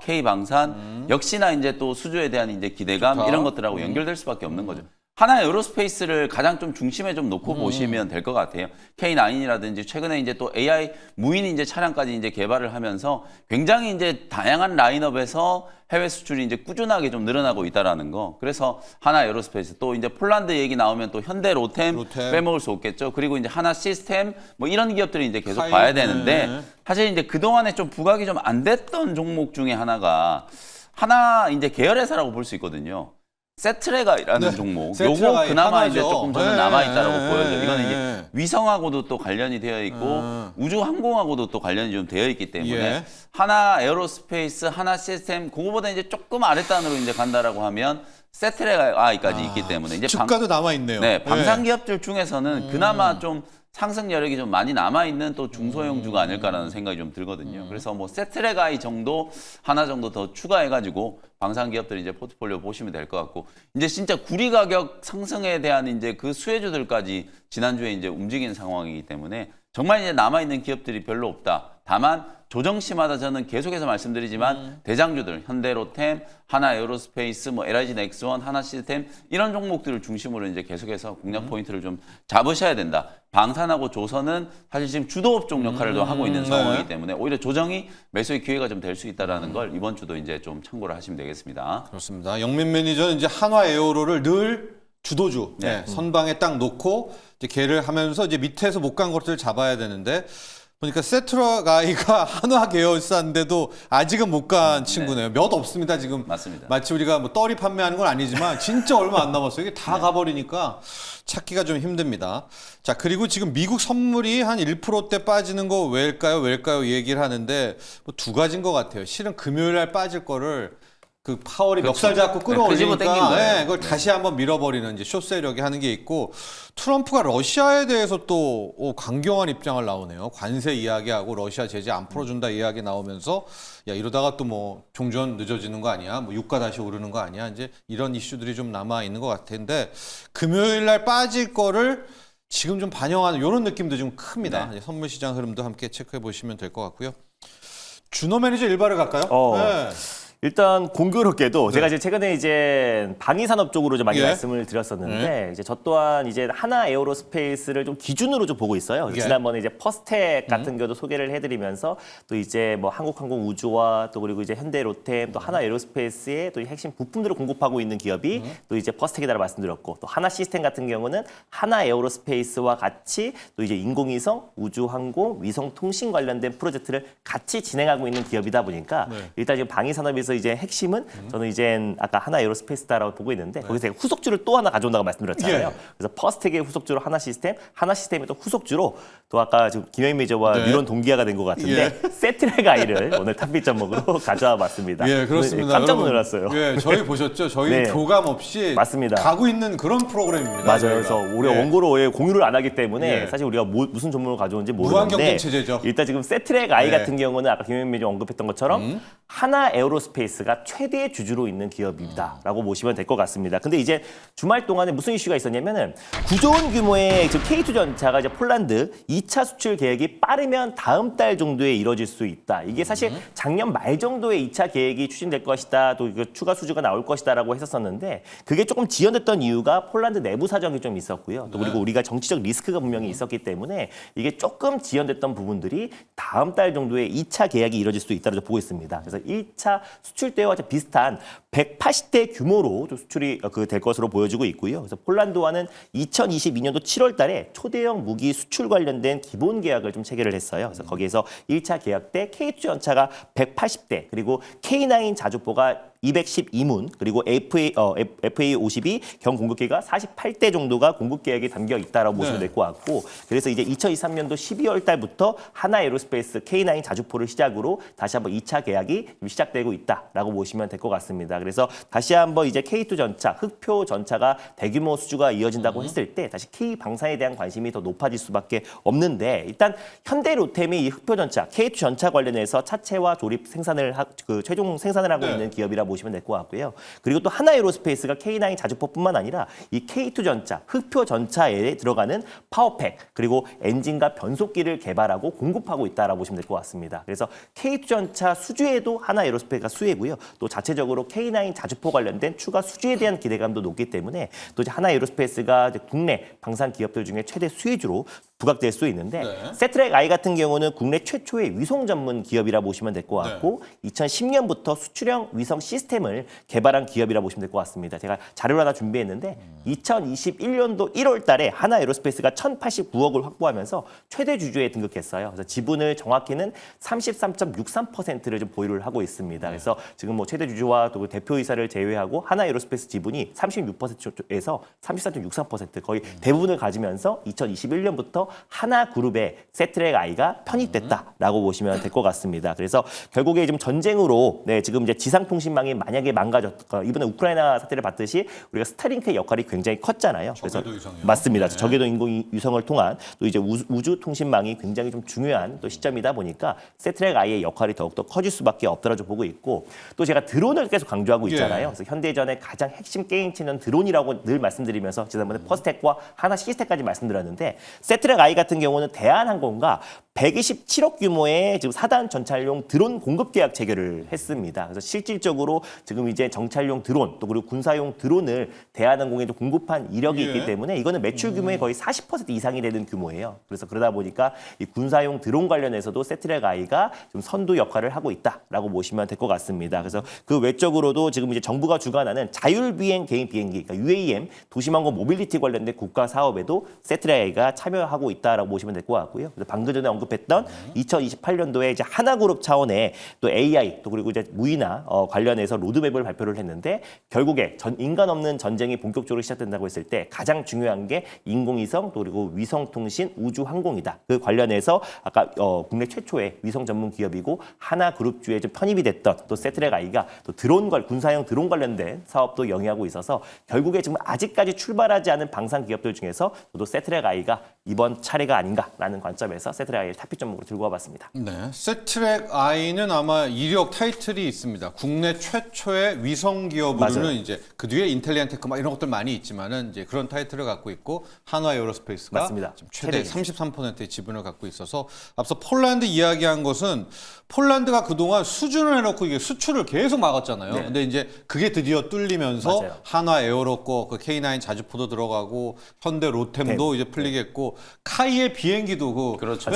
Speaker 2: K 방산 역시나 이제 또 수주에 대한 이제 기대감 이런 것들하고 연결될 수밖에 없는 거죠. 하나 에어로스페이스를 가장 좀 중심에 좀 놓고 보시면 될 것 같아요. K9이라든지 최근에 이제 또 AI 무인 이제 차량까지 이제 개발을 하면서 굉장히 이제 다양한 라인업에서 해외 수출이 이제 꾸준하게 좀 늘어나고 있다라는 거. 그래서 하나 에어로스페이스 또 이제 폴란드 얘기 나오면 또 현대 로템 빼먹을 수 없겠죠. 그리고 이제 하나 시스템 뭐 이런 기업들이 이제 계속 봐야 되는데 사실 이제 그동안에 좀 부각이 좀 안 됐던 종목 중에 하나가 하나 이제 계열회사라고 볼 수 있거든요. 세트레가이라는 종목. 요거 그나마 하나죠. 이제 조금 저는 남아있다라고 보여요. 이거는 이제 위성하고도 또 관련이 되어 있고 우주항공하고도 또 관련이 좀 되어 있기 때문에 하나 에어로스페이스, 하나 시스템, 그거보다 이제 조금 아랫단으로 이제 간다라고 하면 세트레가까지 있기 때문에 이제
Speaker 1: 주가도 남아있네요.
Speaker 2: 네, 방산기업들 중에서는 그나마 좀 상승 여력이 좀 많이 남아있는 또 중소형주가 아닐까라는 생각이 좀 들거든요. 그래서 뭐 세트레가이 정도, 하나 정도 더 추가해가지고 방산기업들 이제 포트폴리오 보시면 될 것 같고, 이제 진짜 구리 가격 상승에 대한 이제 그 수혜주들까지 지난주에 이제 움직이는 상황이기 때문에 정말 이제 남아있는 기업들이 별로 없다. 다만 조정시마다 저는 계속해서 말씀드리지만 대장주들, 현대로템, 하나 에어로스페이스, 뭐 LIG 넥스원, 하나 시스템 이런 종목들을 중심으로 이제 계속해서 공략 포인트를 좀 잡으셔야 된다. 방산하고 조선은 사실 지금 주도업종 역할을 하고 있는 상황이기 때문에 오히려 조정이 매수의 기회가 좀 될 수 있다라는 걸 이번 주도 이제 좀 참고를 하시면 되겠습니다.
Speaker 1: 그렇습니다. 영민 매니저는 이제 한화 에어로를 늘 주도주 선방에 딱 놓고 이제 개를 하면서 이제 밑에서 못 간 것들을 잡아야 되는데 보니까 세트라가이가 한화 계열사인데도 아직은 못 간 친구네요. 몇 없습니다 지금.
Speaker 2: 맞습니다.
Speaker 1: 마치 우리가 뭐 떨이 판매하는 건 아니지만 진짜 얼마 안 남았어요. 이게 다 가버리니까 찾기가 좀 힘듭니다. 자, 그리고 지금 미국 선물이 한 1%대 빠지는 거 왜일까요? 얘기를 하는데 뭐 두 가지인 것 같아요. 실은 금요일 날 빠질 거를 그 파월이 멱살 잡고 끌어올리니까 그걸 다시 한번 밀어버리는 이제 숏세력이 하는 게 있고, 트럼프가 러시아에 대해서 또 강경한 입장을 나오네요. 관세 이야기하고 러시아 제재 안 풀어준다 이야기 나오면서 야 이러다가 또 뭐 종전 늦어지는 거 아니야? 뭐 유가 다시 오르는 거 아니야? 이제 이런 이슈들이 좀 남아 있는 것 같은데 금요일 날 빠질 거를 지금 좀 반영하는 이런 느낌도 좀 큽니다. 네. 선물 시장 흐름도 함께 체크해 보시면 될 것 같고요. 준호 매니저 일발을 갈까요? 네.
Speaker 3: 일단 공교롭게도 제가 이제 최근에 이제 방위산업 쪽으로 좀 많이 말씀을 드렸었는데 이제 저 또한 이제 하나 에어로스페이스를 좀 기준으로 좀 보고 있어요. 지난번에 이제 퍼스텍 같은 경우도 소개를 해드리면서 또 이제 뭐 한국항공우주와 또 그리고 이제 현대로템 또 하나 에어로스페이스의 또 핵심 부품들을 공급하고 있는 기업이 또 이제 퍼스텍이다라고 말씀드렸고, 또 하나 시스템 같은 경우는 하나 에어로스페이스와 같이 또 이제 인공위성, 우주항공, 위성통신 관련된 프로젝트를 같이 진행하고 있는 기업이다 보니까 일단 지금 방위산업에서 이제 핵심은 저는 이제 아까 하나 에어로스페이스다라고 보고 있는데 거기서 제가 후속주를 또 하나 가져온다고 말씀드렸잖아요. 그래서 퍼스텍의 후속주로 하나 시스템, 하나 시스템의 또 후속주로 또 아까 지금 김영민 매니저와 이런 동기화가 된 것 같은데 세트레가이를 오늘 탑픽 종목으로 가져와 봤습니다.
Speaker 1: 예, 그렇습니다.
Speaker 3: 깜짝 놀랐어요.
Speaker 1: 예, 저희 보셨죠? 저희 교감 없이
Speaker 3: 맞습니다.
Speaker 1: 가고 있는 그런 프로그램입니다.
Speaker 3: 맞아요. 그래서 우리가 원고로 공유를 안 하기 때문에 사실 우리가 무슨 전문을 가져온지 모르는데
Speaker 1: 무한경쟁 체제죠.
Speaker 3: 일단 지금 세트레가이 같은 경우는 아까 김영민 매니저 언급했던 것처럼 하나 에어로스페이스가 최대 주주로 있는 기업이다라고 보시면 될 것 같습니다. 근데 이제 주말 동안에 무슨 이슈가 있었냐면은 9조 원 규모의 지금 K2 전차가 이제 폴란드 2차 수출 계획이 빠르면 다음 달 정도에 이뤄질 수 있다. 이게 사실 작년 말 정도에 2차 계획이 추진될 것이다. 또 이거 추가 수주가 나올 것이다라고 했었었는데 그게 조금 지연됐던 이유가 폴란드 내부 사정이 좀 있었고요. 또 그리고 우리가 정치적 리스크가 분명히 있었기 때문에 이게 조금 지연됐던 부분들이 다음 달 정도에 2차 계약이 이뤄질 수 있다고 보고 있습니다. 그래서 1차 수출 때와 비슷한 180대 규모로 수출이 될 것으로 보여지고 있고요. 그래서 폴란드와는 2022년도 7월 달에 초대형 무기 수출 관련된 기본 계약을 좀 체결을 했어요. 그래서 거기에서 1차 계약 때 K2 전차가 180대, 그리고 K9 자주포가 212문, 그리고 FA52 경 공급기가 48대 정도가 공급 계획에 담겨 있다라고 보시면 될 것 같고, 그래서 이제 2023년도 12월 달부터 하나 에어로스페이스 K9 자주포를 시작으로 다시 한번 2차 계약이 시작되고 있다라고 보시면 될 것 같습니다. 그래서 다시 한번 이제 K2 전차, 흑표 전차가 대규모 수주가 이어진다고 했을 때 다시 K 방산에 대한 관심이 더 높아질 수밖에 없는데, 일단 현대로템이 이 흑표 전차, K2 전차 관련해서 차체와 조립 생산을 최종 생산을 하고 있는 기업이라 보시면 될 것 같고요. 그리고 또 하나에어로스페이스가 K9 자주포뿐만 아니라 이 K2 전차, 흑표 전차에 들어가는 파워팩 그리고 엔진과 변속기를 개발하고 공급하고 있다라고 보시면 될 것 같습니다. 그래서 K2 전차 수주에도 하나에어로스페이스가 수혜고요. 또 자체적으로 K9 자주포 관련된 추가 수주에 대한 기대감도 높기 때문에 또 이제 하나에어로스페이스가 이제 국내 방산 기업들 중에 최대 수혜주로 부각될 수 있는데 세트랙 I 같은 경우는 국내 최초의 위성 전문 기업이라 보시면 될 것 같고 2010년부터 수출형 위성 시스템을 개발한 기업이라 보시면 될 것 같습니다. 제가 자료를 하나 준비했는데 2021년도 1월 달에 하나에어로스페이스가 1,089억을 확보하면서 최대 주주에 등극했어요. 그래서 지분을 정확히는 33.63%를 좀 보유를 하고 있습니다. 그래서 지금 뭐 최대 주주와 또 대표이사를 제외하고 하나에어로스페이스 지분이 36%에서 33.63% 거의 대부분을 가지면서 2021년부터 하나그룹의 세트랙 I가 편입됐다라고 보시면 될 것 같습니다. 그래서 결국에 지금 전쟁으로 지금 이제 지상통신망이 만약에 이번에 우크라이나 사태를 봤듯이 우리가 스타링크의 역할이 굉장히 컸잖아요. 그래서 맞습니다. 저궤도 인공 위성을 통한 또 이제 우주 통신망이 굉장히 좀 중요한 또 시점이다 보니까 세트랙 I의 역할이 더욱더 커질 수밖에 없다라고 보고 있고 또 제가 드론을 계속 강조하고 있잖아요. 그래서 현대전의 가장 핵심 게임체는 드론이라고 늘 말씀드리면서 지난번에 퍼스텍과 하나 시스템까지 말씀드렸는데 세트랙 I 같은 경우는 대한항공과 127억 규모의 지금 4단 전차용 드론 공급 계약 체결을 했습니다. 그래서 실질적으로 지금 이제 정찰용 드론 또 그리고 군사용 드론을 대한항공에도 공급한 이력이 있기 때문에 이거는 매출 규모의 거의 40% 이상이 되는 규모예요. 그래서 그러다 보니까 이 군사용 드론 관련해서도 세트랙 I가 좀 선두 역할을 하고 있다라고 보시면 될 것 같습니다. 그래서 그 외적으로도 지금 이제 정부가 주관하는 자율비행 개인 비행기, 그러니까 UAM 도시망고 모빌리티 관련된 국가 사업에도 세트랙 I가 참여하고 있다라고 보시면 될 것 같고요. 그래서 방금 전에 언급했던 2028년도에 이제 하나그룹 차원의 또 AI 또 그리고 이제 무인화 관련해서 로드맵을 발표를 했는데 결국에 인간 없는 전쟁이 본격적으로 시작된다고 했을 때 가장 중요한 게 인공위성 또 그리고 위성통신 우주항공이다. 그 관련해서 아까 국내 최초의 위성 전문 기업이고 하나그룹주에 좀 편입이 됐던 또 세트랙 I가 또 군사용 드론 관련된 사업도 영위하고 있어서 결국에 지금 아직까지 출발하지 않은 방산 기업들 중에서 저도 세트랙 I가 이번 차례가 아닌가라는 관점에서 세트랙 I를 탑픽 전목으로 들고 와봤습니다.
Speaker 1: 네, 세트랙 I는 아마 이력 타이틀이 있습니다. 국내 최초의 위성 기업으로는 이제 그 뒤에 인텔리안테크 막 이런 것들 많이 있지만은 이제 그런 타이틀을 갖고 있고 한화에어로스페이스가
Speaker 3: 맞습니다.
Speaker 1: 지금 최대 33%의 지분을 갖고 있어서 앞서 폴란드 이야기한 것은 폴란드가 그동안 수준을 해놓고 이게 수출을 계속 막았잖아요.
Speaker 3: 네.
Speaker 1: 근데 이제 그게 드디어 뚫리면서
Speaker 3: 맞아요.
Speaker 1: 한화에어로 거 그 K9 자주포도 들어가고 현대 로템도 이제 풀리겠고 카이의 비행기도
Speaker 2: 그렇죠.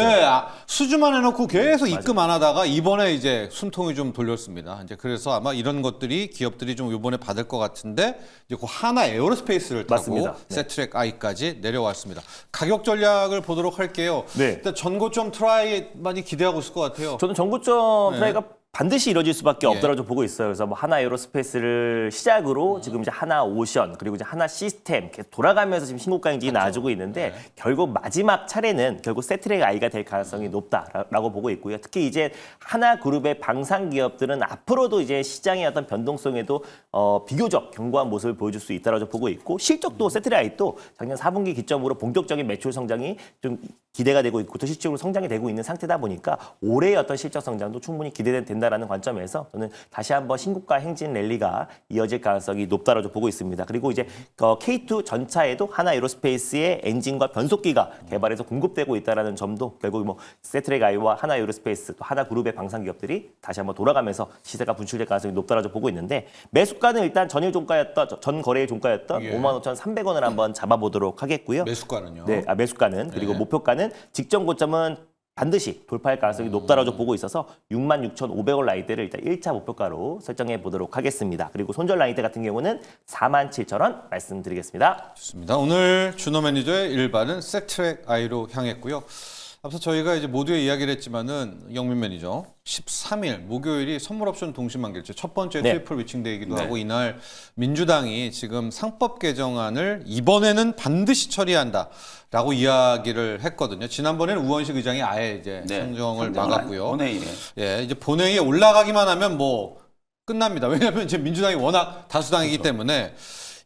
Speaker 1: 수주만 해놓고 계속 입금 안 하다가 이번에 이제 숨통이 좀 돌렸습니다. 이제 그래서 아마 이런 것들이 기업들이 좀 이번에 받을 것 같은데 이제 그 하나에어로스페이스를 타고
Speaker 3: 맞습니다.
Speaker 1: 세트랙 I까지 내려왔습니다. 가격 전략을 보도록 할게요. 일단 전고점 트라이 많이 기대하고 있을 것 같아요.
Speaker 3: 저는 전고점 트라이가 반드시 이뤄질 수밖에 없다고 보고 있어요. 그래서 뭐 하나 에어로스페이스를 시작으로 지금 이제 하나 오션 그리고 이제 하나 시스템 계속 돌아가면서 지금 신고가 행진이 나아지고 있는데 결국 마지막 차례는 결국 세트랙 I가 될 가능성이 높다라고 보고 있고요. 특히 이제 하나 그룹의 방산 기업들은 앞으로도 이제 시장의 어떤 변동성에도 비교적 견고한 모습을 보여줄 수 있다라고 보고 있고 실적도 세트랙 I도 작년 4분기 기점으로 본격적인 매출 성장이 좀 기대가 되고 있고 또 실질적으로 성장이 되고 있는 상태다 보니까 올해의 어떤 실적 성장도 충분히 기대된다라는 관점에서 저는 다시 한번 신고가 행진 랠리가 이어질 가능성이 높다라고 보고 있습니다. 그리고 이제 K2 전차에도 하나에어로스페이스의 엔진과 변속기가 개발해서 공급되고 있다라는 점도 결국 뭐 세트랙 I와 하나에어로스페이스 또 하나그룹의 방산 기업들이 다시 한번 돌아가면서 시세가 분출될 가능성이 높다라고 보고 있는데 매수가는 일단 전 거래일 종가였던 55,300원을 한번 잡아보도록 하겠고요.
Speaker 1: 매수가는요?
Speaker 3: 네, 매수가는 그리고 목표가는 직전 고점은 반드시 돌파할 가능성이 높다라고 보고 있어서 66,500원 라인대를 일단 1차 목표가로 설정해 보도록 하겠습니다. 그리고 손절 라인대 같은 경우는 47,000원 말씀드리겠습니다.
Speaker 1: 좋습니다. 오늘 준호 매니저의 일반은 세트랙 I로 향했고요. 앞서 저희가 이제 모두의 이야기를 했지만은 영민 매니저 13일 목요일이 선물옵션 동시만기일제 첫 번째 트리플 위칭데이기도 하고 이날 민주당이 지금 상법 개정안을 이번에는 반드시 처리한다라고 이야기를 했거든요. 지난번에는 우원식 의장이 아예 이제 상정을 막았고요.
Speaker 2: 본회의에.
Speaker 1: 예, 이제 본회의에 올라가기만 하면 뭐 끝납니다. 왜냐하면 이제 민주당이 워낙 다수당이기 때문에.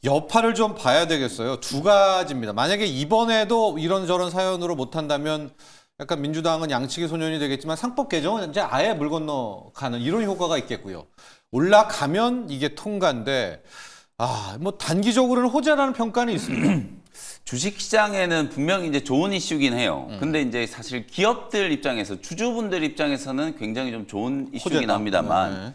Speaker 1: 여파를 좀 봐야 되겠어요. 두 가지입니다. 만약에 이번에도 이런저런 사연으로 못한다면 약간 민주당은 양측의 소년이 되겠지만 상법 개정은 이제 아예 물 건너가는 이런 효과가 있겠고요. 올라가면 이게 통과인데 뭐 단기적으로는 호재라는 평가는 있습니다.
Speaker 2: 주식시장에는 분명히 이제 좋은 이슈긴 해요. 근데 이제 사실 기업들 입장에서 주주분들 입장에서는 굉장히 좀 좋은 이슈긴
Speaker 1: 호재다.
Speaker 2: 합니다만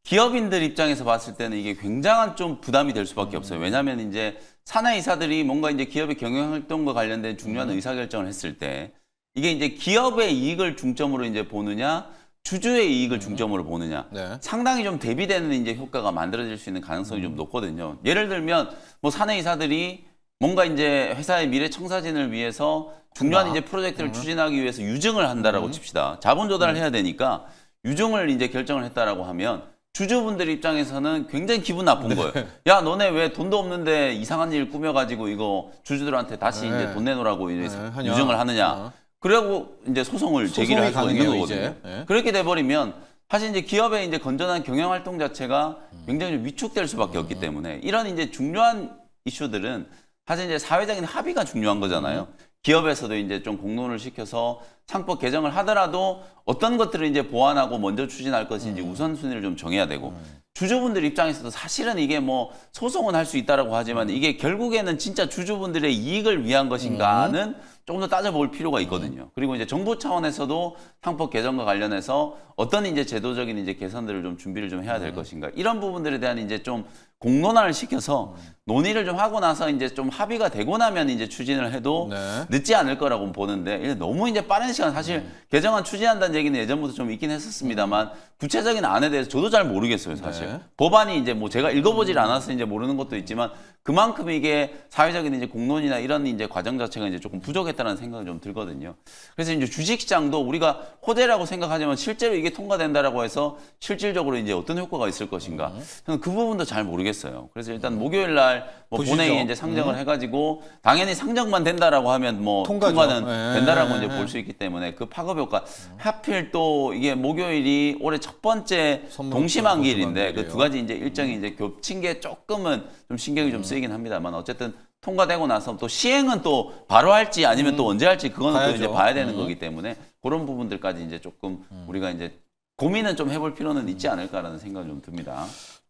Speaker 2: 기업인들 입장에서 봤을 때는 이게 굉장한 좀 부담이 될 수밖에 없어요. 왜냐하면 이제 사내이사들이 뭔가 이제 기업의 경영활동과 관련된 중요한 의사결정을 했을 때 이게 이제 기업의 이익을 중점으로 이제 보느냐, 주주의 이익을 중점으로 보느냐, 상당히 좀 대비되는 이제 효과가 만들어질 수 있는 가능성이 좀 높거든요. 예를 들면 뭐 사내이사들이 뭔가 이제 회사의 미래 청사진을 위해서 중요한 이제 프로젝트를 추진하기 위해서 유증을 한다라고 칩시다. 자본 조달을 해야 되니까 유증을 이제 결정을 했다라고 하면 주주분들 입장에서는 굉장히 기분 나쁜 거예요. 야, 너네 왜 돈도 없는데 이상한 일 꾸며가지고 이거 주주들한테 다시 이제 돈 내놓으라고 이래서 유증을 하느냐. 그리고 이제 소송을 제기를 할 수가 있는 거거든요. 그렇게 돼버리면 사실 이제 기업의 이제 건전한 경영 활동 자체가 굉장히 좀 위축될 수밖에 없기 때문에 이런 이제 중요한 이슈들은 사실 이제 사회적인 합의가 중요한 거잖아요. 기업에서도 이제 좀 공론을 시켜서 상법 개정을 하더라도 어떤 것들을 이제 보완하고 먼저 추진할 것인지 우선순위를 좀 정해야 되고 주주분들 입장에서도 사실은 이게 뭐 소송은 할 수 있다라고 하지만 이게 결국에는 진짜 주주분들의 이익을 위한 것인가는 조금 더 따져볼 필요가 있거든요. 그리고 이제 정부 차원에서도 상법 개정과 관련해서 어떤 이제 제도적인 이제 개선들을 좀 준비를 좀 해야 될 것인가 이런 부분들에 대한 이제 좀 공론화를 시켜서 논의를 좀 하고 나서 이제 좀 합의가 되고 나면 이제 추진을 해도 늦지 않을 거라고 보는데 이게 너무 이제 빠른 시간 사실 개정안 추진한다는 얘기는 예전부터 좀 있긴 했었습니다만 구체적인 안에 대해서 저도 잘 모르겠어요 사실. 법안이 이제 뭐 제가 읽어보질 않아서 이제 모르는 것도 있지만 그만큼 이게 사회적인 이제 공론이나 이런 이제 과정 자체가 이제 조금 부족했다는 생각이 좀 들거든요. 그래서 이제 주식시장도 우리가 호재라고 생각하지만 실제로 이게 통과된다라고 해서 실질적으로 이제 어떤 효과가 있을 것인가 저는 그 부분도 잘 모르겠어요. 그래서 일단 목요일 날 뭐 본회의에 이제 상정을 해가지고 당연히 상정만 된다라고 하면 뭐 통과는 된다라고 이제 볼 수 있기 때문에 그 파급 효과 하필 또 이게 목요일이 올해 첫 번째 동시만기일인데 그 두 가지 이제 일정이 이제 겹친 게 조금은 좀 신경이 좀 쓰이긴 합니다만 어쨌든 통과되고 나서 또 시행은 또 바로 할지 아니면 또 언제 할지 그거는 또 이제 봐야 되는 거기 때문에 그런 부분들까지 이제 조금 우리가 이제 고민은 좀 해볼 필요는 있지 않을까라는 생각이 좀 듭니다.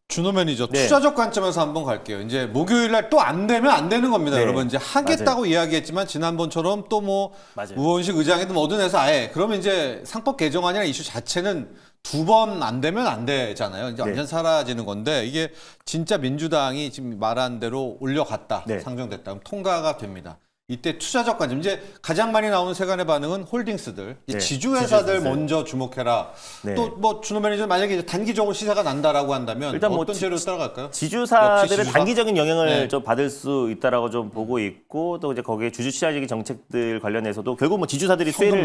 Speaker 1: 준호 매니저 투자적 관점에서 한번 갈게요. 이제 목요일 날 또 안 되면 안 되는 겁니다. 여러분 이제 하겠다고 이야기했지만 지난번처럼 또 뭐 우원식 의장이든 뭐든 해서 아예 그러면 이제 상법 개정안이나 이슈 자체는 두 번 안 되면 안 되잖아요. 이제 완전 사라지는 건데 이게 진짜 민주당이 지금 말한 대로 올려갔다. 상정됐다. 그럼 통과가 됩니다. 이때 투자적 관점 이제 가장 많이 나오는 세간의 반응은 홀딩스들, 지주회사들 먼저 주목해라. 또 뭐 준호 매니저 만약에 이제 단기적으로 시세가 난다라고 한다면 일단 어떤 재료 따라갈까요?
Speaker 3: 지주사들은 단기적인 영향을 좀 받을 수 있다라고 좀 보고 있고 또 이제 거기에 주주취하적인 정책들 관련해서도 결국 뭐 지주사들이 수혜를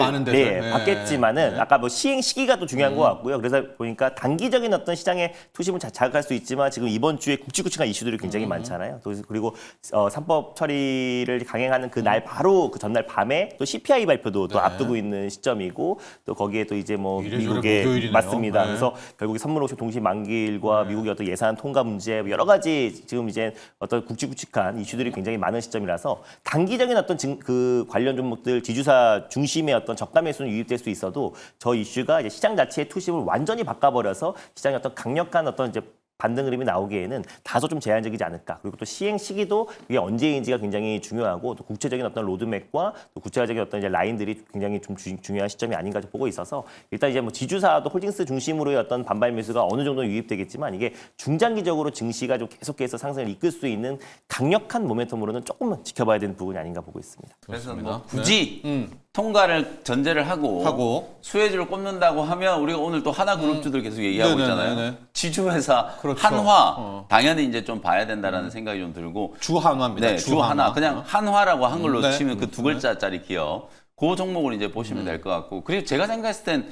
Speaker 3: 받겠지만은 아까 뭐 시행 시기가 또 중요한 것 같고요. 그래서 보니까 단기적인 어떤 시장의 투심을 자극할 수 있지만 지금 이번 주에 굵직굵직한 이슈들이 굉장히 많잖아요. 또 그리고 삼법 처리를 강행하는 그 날 바로 그 전날 밤에 또 CPI 발표도 또 앞두고 있는 시점이고 또 거기에 또 이제 뭐 미국의 맞습니다. 그래서 결국에 선물 옵션 동시 만기일과 미국의 어떤 예산 통과 문제 여러 가지 지금 이제 어떤 굵직굵직한 이슈들이 굉장히 많은 시점이라서 단기적인 어떤 그 관련 종목들 지주사 중심의 어떤 저가 매수는 유입될 수 있어도 저 이슈가 이제 시장 자체의 투심을 완전히 바꿔버려서 시장의 어떤 강력한 어떤 이제 반등 흐름이 나오기에는 다소 좀 제한적이지 않을까. 그리고 또 시행 시기도 이게 언제인지가 굉장히 중요하고 또 구체적인 어떤 로드맵과 또 구체적인 어떤 이제 라인들이 굉장히 좀 중요한 시점이 아닌가 보고 있어서 일단 이제 뭐 지주사도 홀딩스 중심으로의 어떤 반발 매수가 어느 정도 유입되겠지만 이게 중장기적으로 증시가 좀 계속해서 상승을 이끌 수 있는 강력한 모멘텀으로는 조금은 지켜봐야 되는 부분이 아닌가 보고 있습니다.
Speaker 2: 그래서 뭐 굳이 통과를 전제를 하고 수혜주를 꼽는다고 하면 우리가 오늘 또 하나그룹주들 계속 얘기하고 있잖아요. 지주회사 한화 당연히 이제 좀 봐야 된다라는 생각이 좀 들고
Speaker 1: 주한화입니다.
Speaker 2: 주한화 그냥 한화라고 한글로 치면 그 두 글자짜리 기업 그 종목을 이제 보시면 될 것 같고 그리고 제가 생각했을 땐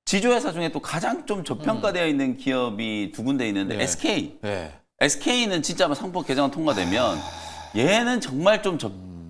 Speaker 2: 지주회사 중에 또 가장 좀 저평가되어 있는 기업이 두 군데 있는데 SK. SK는 진짜 상법 개정안 통과되면 얘는 정말 좀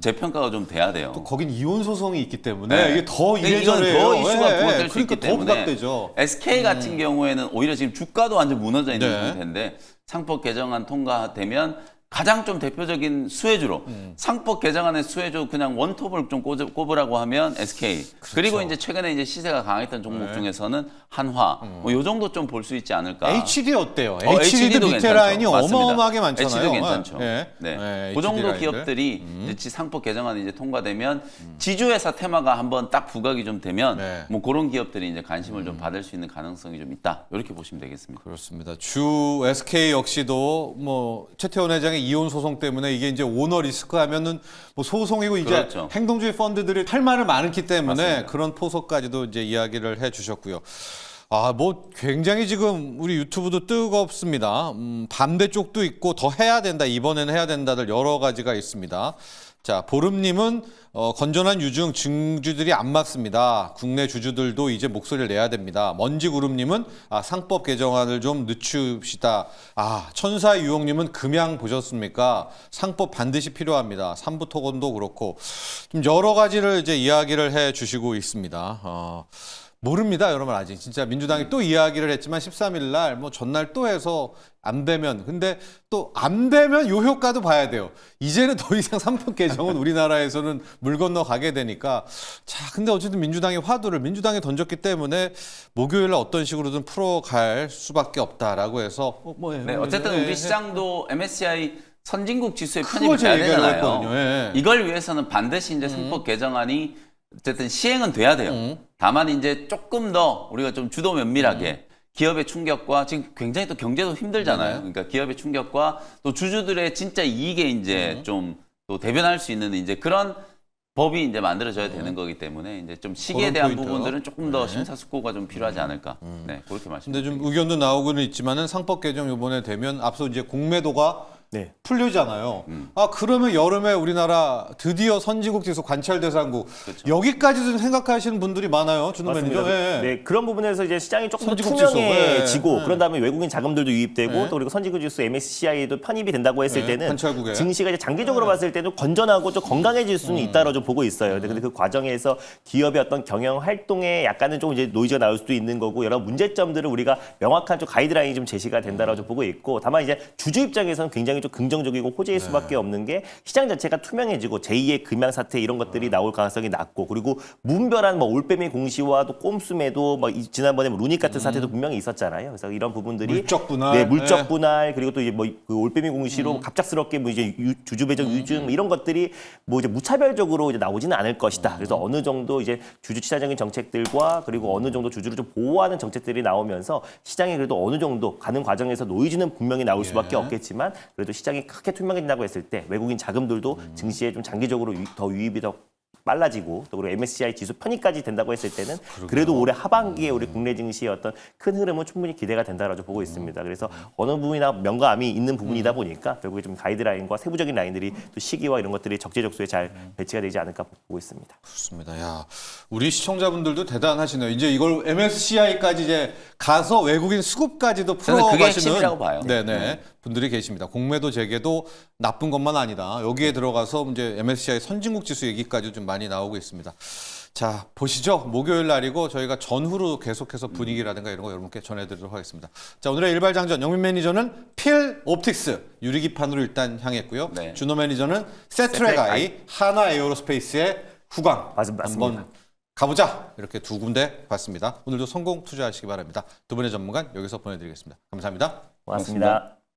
Speaker 2: 재평가가 좀 돼야 돼요.
Speaker 1: 또 거긴 이혼 소송이 있기 때문에 이게 더 이래저래요.
Speaker 2: 더 이슈가 부각될 수 있기 때문에
Speaker 1: 더 부각되죠.
Speaker 2: SK 같은 경우에는 오히려 지금 주가도 완전 무너져 있는 상태인데 상법 개정안 통과되면 가장 좀 대표적인 수혜주로 상법 개정안의 수혜주 그냥 원톱을 좀 꼽으라고 하면 SK 그리고 이제 최근에 이제 시세가 강했던 종목 중에서는 한화 뭐 요 정도 좀 볼 수 있지 않을까.
Speaker 1: HD 어때요? HD도 밑에
Speaker 2: 괜찮죠.
Speaker 1: 라인이
Speaker 2: 맞습니다.
Speaker 1: 어마어마하게 많잖아요.
Speaker 2: HD도 괜찮죠.
Speaker 1: 네.
Speaker 2: 네. 그 정도
Speaker 1: 라인들.
Speaker 2: 기업들이 이제 상법 개정안이 이제 통과되면 지주회사 테마가 한번 딱 부각이 좀 되면
Speaker 1: 네.
Speaker 2: 뭐 그런 기업들이 이제 관심을 좀 받을 수 있는 가능성이 좀 있다. 이렇게 보시면 되겠습니다.
Speaker 1: 그렇습니다. 주 SK 역시도 뭐 최태원 회장의 이혼 소송 때문에 이게 이제 오너 리스크 하면은 뭐 소송이고 이제
Speaker 2: 그렇죠.
Speaker 1: 행동주의 펀드들이 할 말을 많기 때문에
Speaker 2: 맞습니다.
Speaker 1: 그런 포석까지도 이제 이야기를 해 주셨고요. 아, 뭐 굉장히 지금 우리 유튜브도 뜨겁습니다. 반대쪽도 있고 더 해야 된다. 이번에는 해야 된다들 여러 가지가 있습니다. 자, 보름님은 건전한 유증 증주들이 안 맞습니다. 국내 주주들도 이제 목소리를 내야 됩니다. 먼지구름님은 상법 개정안을 좀 늦춥시다. 천사유용님은 금양 보셨습니까? 상법 반드시 필요합니다. 삼부토건도 그렇고 좀 여러 가지를 이제 이야기를 해 주시고 있습니다. 모릅니다, 여러분. 아직 진짜 민주당이 또 이야기를 했지만 13일 날 뭐 전날 또 해서 안 되면 근데 또 안 되면 요 효과도 봐야 돼요. 이제는 더 이상 상법 개정은 우리나라에서는 물 건너 가게 되니까 자, 근데 어쨌든 민주당의 화두를 민주당에 던졌기 때문에 목요일 날 어떤 식으로든 풀어갈 수밖에 없다라고 해서
Speaker 2: 네, 어쨌든 우리 시장도 MSCI 선진국 지수에 편입이
Speaker 1: 그거 제가
Speaker 2: 돼야
Speaker 1: 얘기하려고
Speaker 2: 되잖아요.
Speaker 1: 했거든요. 예.
Speaker 2: 이걸 위해서는 반드시 이제 상법 개정안이 어쨌든 시행은 돼야 돼요. 다만 이제 조금 더 우리가 좀 주도 면밀하게 기업의 충격과 지금 굉장히 또 경제도 힘들잖아요. 그러니까 기업의 충격과 또 주주들의 진짜 이익에 이제 좀 또 대변할 수 있는 이제 그런 법이 이제 만들어져야 되는 거기 때문에 이제 좀 시기에
Speaker 1: 그런
Speaker 2: 대한
Speaker 1: 포인트.
Speaker 2: 부분들은 조금 더 심사숙고가 좀 필요하지 않을까. 네, 그렇게
Speaker 1: 근데
Speaker 2: 말씀드립니다.
Speaker 1: 좀 의견도 나오고는 있지만은 상법 개정 이번에 되면 앞서 이제 공매도가
Speaker 3: 네.
Speaker 1: 풀리잖아요. 그러면 여름에 우리나라 드디어 선진국 지수 관찰 대상국
Speaker 2: 그렇죠.
Speaker 1: 여기까지도 생각하시는 분들이 많아요, 준호 매니저. 예.
Speaker 3: 네, 그런 부분에서 이제 시장이 조금 더
Speaker 1: 선진국 지수.
Speaker 3: 투명해지고
Speaker 1: 예.
Speaker 3: 그런 다음에 외국인 자금들도 유입되고
Speaker 1: 예.
Speaker 3: 또 그리고 선진국 지수 MSCI도 편입이 된다고 했을
Speaker 1: 예,
Speaker 3: 때는
Speaker 1: 관찰국에.
Speaker 3: 증시가 이제 장기적으로 봤을 때도 건전하고 좀 건강해질 수는 있다라고 좀 보고 있어요. 근데 그 과정에서 기업의 어떤 경영 활동에 약간은 좀 이제 노이즈가 나올 수도 있는 거고 여러 문제점들을 우리가 명확한 좀 가이드라인이 좀 제시가 된다라고 좀 보고 있고 다만 이제 주주 입장에서는 굉장히 좀 긍정적이고 호재일 수밖에 없는 게 시장 자체가 투명해지고 제2의 금양 사태 이런 것들이 나올 가능성이 낮고 그리고 무분별한 뭐 올빼미 공시와 또 꼼수매도 뭐 지난번에 뭐 루닉 같은 사태도 분명히 있었잖아요. 그래서 이런 부분들이
Speaker 1: 물적 분할.
Speaker 3: 네, 물적 분할 그리고 또 이제 뭐 그 올빼미 공시로 갑작스럽게 뭐 이제 주주 배정 유증 이런 것들이 뭐 이제 무차별적으로 이제 나오지는 않을 것이다. 그래서 어느 정도 이제 주주 치사적인 정책들과 그리고 어느 정도 주주를 좀 보호하는 정책들이 나오면서 시장이 그래도 어느 정도 가는 과정에서 노이즈는 분명히 나올 수밖에 없겠지만 그래도 시장이 크게 투명해진다고 했을 때 외국인 자금들도 증시에 좀 장기적으로 더 유입이 더 빨라지고 또 그리고 MSCI 지수 편입까지 된다고 했을 때는 그래도 올해 하반기에 우리 국내 증시의 어떤 큰 흐름은 충분히 기대가 된다라고 보고 있습니다. 그래서 어느 부분이나 명감이 있는 부분이다 보니까 결국에 좀 가이드라인과 세부적인 라인들이 또 시기와 이런 것들이 적재적소에 잘 배치가 되지 않을까 보고 있습니다.
Speaker 1: 그렇습니다. 야, 우리 시청자분들도 대단하시네요. 이제 이걸 MSCI까지 이제 가서 외국인 수급까지도
Speaker 2: 저는 그게
Speaker 1: 풀어가시는
Speaker 2: 핵심이라고 봐요.
Speaker 1: 네네 분들이 계십니다. 공매도 재개도 나쁜 것만 아니다. 여기에 들어가서 이제 MSCI 선진국 지수 얘기까지 좀 많이 나오고 있습니다. 자, 보시죠. 목요일 날이고 저희가 전후로 계속해서 분위기라든가 이런 거 여러분께 전해드리도록 하겠습니다. 자, 오늘의 일발장전 영민 매니저는 필 옵틱스 유리기판으로 일단 향했고요.
Speaker 2: 네.
Speaker 1: 준호 매니저는 세트랙 아이 하나 에어로스페이스의 후광
Speaker 3: 맞습니다.
Speaker 1: 한번 가보자 이렇게 두 군데 봤습니다. 오늘도 성공 투자하시기 바랍니다. 두 분의 전문가 여기서 보내드리겠습니다. 감사합니다.
Speaker 3: 고맙습니다.